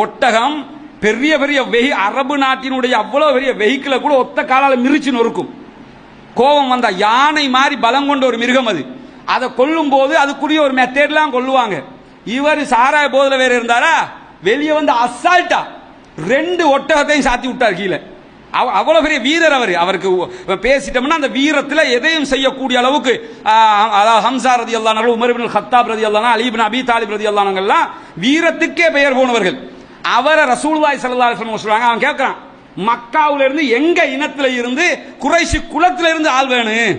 ஒட்டகம் பெரிய பெரிய அரபு நாட்டினுடைய அவ்வளவு பெரிய வெஹிக்கிளை கூட ஒத்த காலால மிரிச்சு நொறுக்கும். கோபம் வந்தா யானை மாதிரி பலம் கொண்ட ஒரு மிருகம் அது. அதை கொல்லும் போது அதுக்குரிய ஒரு மெத்தேட்லாம் கொல்லுவாங்க. இவர் சாராய போதில் வேற இருந்தாரா, வெளியே வந்து அசால்ட்டா 2 ஒட்டகத்தையும் சாத்தி விட்டார் கீழே. அவ்வளவு பெரிய வீரர் அவர். அவருக்கு பேசிட்டோம்னா அந்த வீரத்தில் எதையும் செய்யக்கூடிய அளவுக்கு, அதாவது ஹம்சா ரலியல்லாஹு அன்ஹு, உமர் இப்னு கத்தாப் ரலியல்லாஹு அன்ஹு, அலி இப்னு அபி தாலிப் ரலியல்லாஹு அன்ஹு எல்லாம் வீரத்துக்கே பெயர் போனவர்கள். அவரை ரசூலுல்லாஹி ஸல்லல்லாஹு அலைஹி வஸல்லம் சொல்றாங்க. அவன் கேட்கிறான், மக்காவுல இருந்து எங்க இனத்துல இருந்து குறைஷி குலத்துல இருந்து ஆள் வேணும்,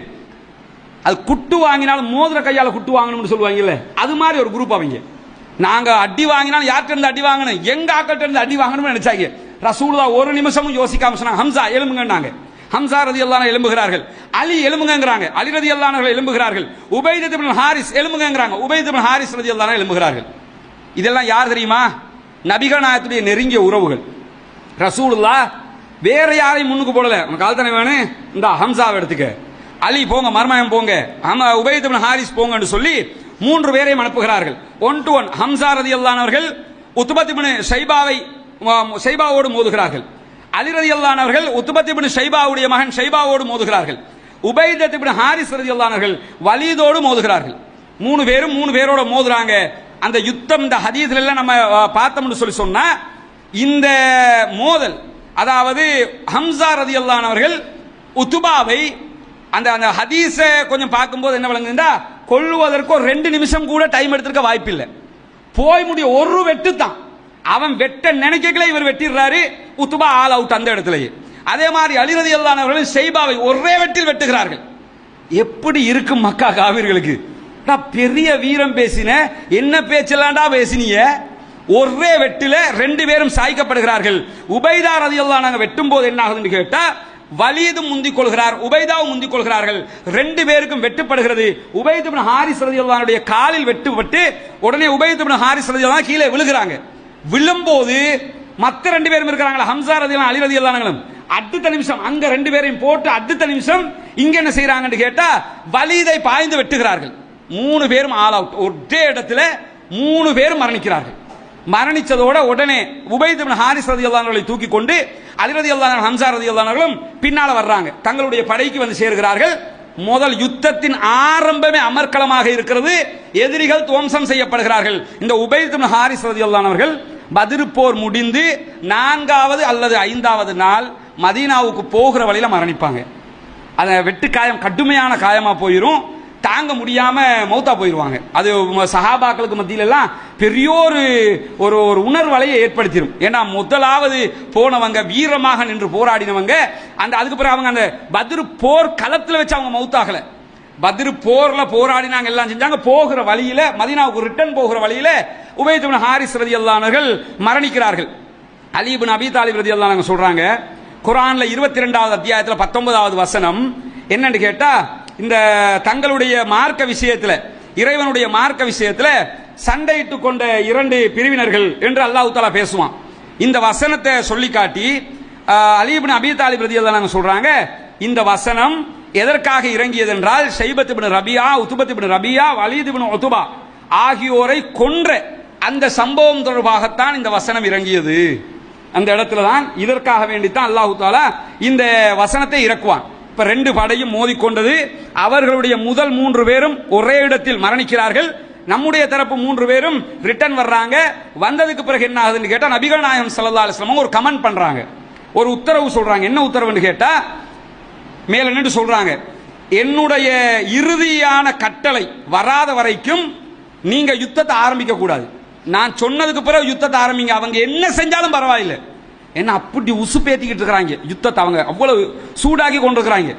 அது குட்டு வாங்கினாலும் மோதிர கையால குட்டு வாங்கணும்னு சொல்லுவாங்கல்ல, அது மாதிரி ஒரு குரூப் அவங்க. நாங்க அடி வாங்கினாலும் யார்கிட்ட இருந்து அடி வாங்கணும், எங்க ஆக்கிட்ட இருந்து அடி வாங்கணும்னு நினைச்சாங்க. ரசூலுல்லாஹ் ஒரு நிமிஷமும் யோசிக்காம சொன்னாங்க, ஹம்சா எழும்புங்கன்னாங்க. ஹம்சா ரலியல்லாஹு அன்ஹு எழும்புகிறார்கள். அலி எழும்புங்கங்கறாங்க. அலி ரலியல்லாஹு அன்ஹு எழும்புகிறார்கள். உபைத் இப்னு ஹாரிஸ் எழும்புங்கங்கறாங்க. உபைத் இப்னு ஹாரிஸ் ரலியல்லாஹு அன்ஹு எழும்புகிறார்கள். இதெல்லாம் யார் தெரியுமா? நபிகள் நாயகத்துடைய நெருங்கிய உறவுகள். ரசூலுல்லாஹ் வேற யாரையும் முன்னுக்கு போடல. உனக்கு ஆள் தானே வேணும், இந்த ஹம்சாவை எடுத்துக்க, அலி போங்க, மர்மயம் போங்க, உபைத் இப்னு ஹாரிஸ் போங்கன்னு சொல்லி 3 பேரையும் அனுப்புகிறார்கள். 1 to 1 ஹம்சா ரலியல்லாஹு அன்ஹு அவர்கள் உத்பத் இப்னு ஷைபாவோடு மோதுகிறார்கள். அலி ரலியல்லாஹு அன்ஹு அவர்கள் உத்பத் இப்னு ஷைபாவுடைய மகன் ஷைபாவோடு மோதுகிறார்கள். உபைத் இப்னு ஹாரிஸ் ரலியல்லாஹு அன்ஹு அவர்கள் வலீதோடு மோதுகிறார்கள். 3 பேரும் 3 பேரோட மோதுறாங்க. அந்த யுத்தம் இந்த ஹதீஸ்ல எல்லாம் நம்ம பார்த்தோம்னு சொல்லி சொன்னா, இந்த மோதல், அதாவது ஹம்சா ரலியல்லாஹு அன்ஹு அவர்கள் உத்பாவை அந்த அந்த ஹதீஸ கொஞ்சம் பார்க்கும்போது என்ன விளங்குதுன்னா, கொல்லுவதற்கு ஒரு 2 நிமிஷம் கூட டைம் எடுத்துக்க வாய்ப்பில்லை. போய் முடிய ஒரு வெட்டு தான். அவன் வெட்ட நினைக்கல, இவர் வெட்டிடுறாரு. உத்பா ஆல் அவுட் அந்த இடத்துலயே. அதே மாதிரி அலி ரலியல்லாஹு அன்ஹு அவர்கள் ஷைபாவை ஒரே வெட்டில் வெட்டுகிறார்கள். எப்படி இருக்கும் மக்கா காவிர்களுக்கு? பெரிய வீரம் பேசின, என்ன பேச்சலாண்டா பேசினீங்க? ஒரே வெட்டில 2 பேரும் சாய்க்கப்படுகிறார்கள். உபைதா ரலியல்லாஹு அன்ஹு வெட்டும் போது என்ன ஆகுதுன்னு கேட்டா, வலீதும் முந்திக் கொள்கிறார், உபைதாவும் முந்திக் கொள்கிறார்கள். 2 பேருக்கும் வெட்டுப்படுகிறது. உபைத் இப்னு ஹாரிஸ் ரலியல்லாஹு அன்ஹுடைய காலில் வெட்டுப்பட்டு உடனே உபைத் இப்னு ஹாரிஸ் ரலியல்லாஹு அன்ஹு கீழே விழுகிறாங்க. விழும்போது மற்ற 2 பேரும் இருக்கிறாங்களா, ஹம்சா ரலியல்லாஹு அலி ரலியல்லாஹு அன்ஹு, அடுத்த நிமிஷம் அங்க 2 பேரையும் போட்டு அடுத்த நிமிஷம் இங்க என்ன செய்யறாங்கன்னு கேட்டா, வலீதை பாய்ந்து வெட்டுகிறார்கள். 3 பேரும் ஆல் அவுட். ஒரே இடத்துல 3 பேரும் மரணிக்கிறார்கள். மரணிச்சதோட உடனே உபைத் இப்னு ஹாரிஸ் ரலியல்லாஹு அன்ஹுவை தூக்கி கொண்டு அலி ரலியல்லாஹு அன்ஹு ஹம்ஸா ரலியல்லாஹு அன்ஹும் பின்னால வர்றாங்க. தங்களுடைய படைக்கு வந்து சேர்கிறார்கள். முதல் யுத்தத்தின் ஆரம்பமே அமர்க்களமாக இருக்கிறது. எதிரிகள் துவம்சம் செய்யப்படுகிறார்கள். இந்த உபைத் இப்னு ஹாரிஸ் ரலியல்லாஹு அன்ஹு அவர்கள் பத்ர் போர் முடிந்து 4வது அல்லது 5வது நாள் மதீனாவுக்கு போகிற வழியில மரணிப்பாங்க. அந்த வெட்டு காயம் கடுமையான காயமா போயிரும். தாங்க முடியாம மௌத்தா போயிருவாங்க. அது சஹாபாக்களுக்கு மத்தியில எல்லாம் பெரிய ஒரு உணர்வலையை ஏற்படுத்திடும். ஏன்னா முதலாவது போனவங்க வீரமாக நின்று போராடினவங்க அதுக்கு பிறகு அவங்க அந்த பத்ர் போர் களத்தில் வச்சு அவங்க மௌத்தாகல. பத்ர் போர்ல போராடினாங்க, எல்லாம் செஞ்சாங்க. போகிற வழியில மதீனாவுக்கு ரிட்டர்ன் போகிற வழியில உபைத் இப்னு ஹாரிஸ் ரலியல்லாஹு அன்ஹு மரணிக்கிறார்கள். அலி இப்னு அபீ தாலிப் ரலியல்லாஹு அன்ஹு சொல்றாங்க, குர்ஆன்ல 22வது அத்தியாயத்தில் 19வது வசனம் என்னன்னு கேட்டா, இந்த தங்களுடைய மார்க்க விஷயத்துல, இறைவனுடைய மார்க்க விஷயத்துல சண்டையிட்டு கொண்ட 2 பிரிவினர்கள் என்று அல்லாஹ் தஆலா பேசுவான். இந்த வசனத்தை சொல்லி காட்டி அலி இப்னு அபீ தாலிப் ரலியல்லாஹு அன்ஹு சொல்றாங்க, இந்த வசனம் எதற்காக இறங்கியது என்றால், ஷைபத் இப்னு ரபியா, உத்பத் இப்னு ரபியா, வலீத் இப்னு உத்பா ஆகியோரை கொன்ற அந்த சம்பவம் தொடர்பாகத்தான் இந்த வசனம் இறங்கியது. அந்த இடத்துல தான் இதற்காக வேண்டித்தான் அல்லாஹ் தஆலா இந்த வசனத்தை இறக்குவான். இப்ப 2 படையும் மோதிக்கொண்டது. அவர்களுடைய முதல் 3 பேரும் ஒரே இடத்தில் மரணிக்கிறார்கள். நம்முடைய தரப்பு 3 பேரும் ரிட்டர்ன் வர்றாங்க. வந்ததுக்கு பிறகு என்ன ஆகுதுன்னு கேட்டா, நபிகள் நாயகம் ஸல்லல்லாஹு அலைஹி வஸல்லம் ஒரு கமெண்ட் பண்றாங்க, ஒரு உத்தரவு சொல்றாங்க. என்ன உத்தரவுன்னு கேட்டா, மேல நின்று சொல்றாங்க, என்னுடைய இறுதியான கட்டளை வராத வரைக்கும் நீங்க யுத்தத்தை ஆரம்பிக்க கூடாது. நான் சொன்னதுக்கு பிறகு யுத்தத்தை ஆரம்பிங்க. அவங்க என்ன செஞ்சாலும் பரவாயில்லை. என்ன அப்படி உசுப்பேத்திக்கிட்டு இருக்கிறாங்க யுத்தத்தை, அவங்க அவ்வளவு சூடாக்கி கொண்டிருக்கிறாங்க.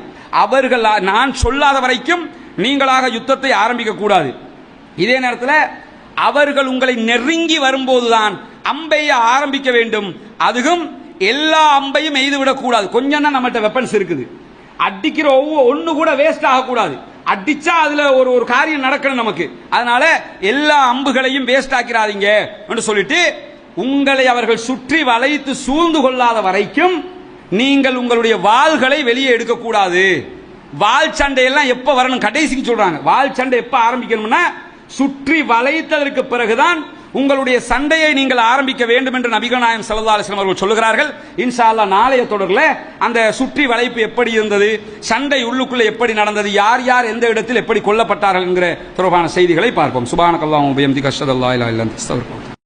அவர்கள் நான் சொல்லாத வரைக்கும் நீங்களாக யுத்தத்தை ஆரம்பிக்க கூடாது. இதே நேரத்தில் அவர்கள் உங்களை நெருங்கி வரும்போதுதான் அம்பையை ஆரம்பிக்க வேண்டும். அதுவும் எல்லா அம்பையும் எய்து விடக்கூடாது. கொஞ்சம் தான் நம்மகிட்ட வெப்பன்ஸ் இருக்குது. அடிக்கிற ஒண்ணு கூட வேஸ்ட் ஆகக்கூடாது. அடிச்சா அதுல ஒரு காரியம் நடக்கணும் நமக்கு. அதனால எல்லா அம்புகளையும் வேஸ்ட் ஆக்கிறாதீங்க என்று சொல்லிட்டு, உங்களை அவர்கள் சுற்றி வளைத்து சூழ்ந்து கொள்ளாத வரைக்கும் நீங்கள் உங்களுடைய வாள்களை வெளியே எடுக்கக்கூடாது. வாள் சண்டையெல்லாம் எப்ப வரணும் கடைசிக்கு சொல்றாங்க. வாள் சண்டை எப்ப ஆரம்பிக்கணும்னா, சுற்றி வளைத்ததற்கு பிறகுதான் உங்களுடைய சண்டையை நீங்கள் ஆரம்பிக்க வேண்டும் என்று நபிகள் நாயகம் ஸல்லல்லாஹு அலைஹி வஸல்லம் அவர்கள் சொல்லுகிறார்கள். இன்ஷா அல்லாஹ் நாளைய தொடர்ல அந்த சுற்றி வளைப்பு எப்படி இருந்தது, சண்டை உள்ளுக்குள்ள எப்படி நடந்தது, யார் யார் எந்த இடத்தில் எப்படி கொல்லப்பட்டார்கள் என்கிற தொடர்பான செய்திகளை பார்ப்போம். சுப்ஹானக்கல்லாஹு வ பிஹம்திக அஷ்ஹது அல்லா இலாஹா இல்லா அன்த அஸ்தக்ஃபிருக்க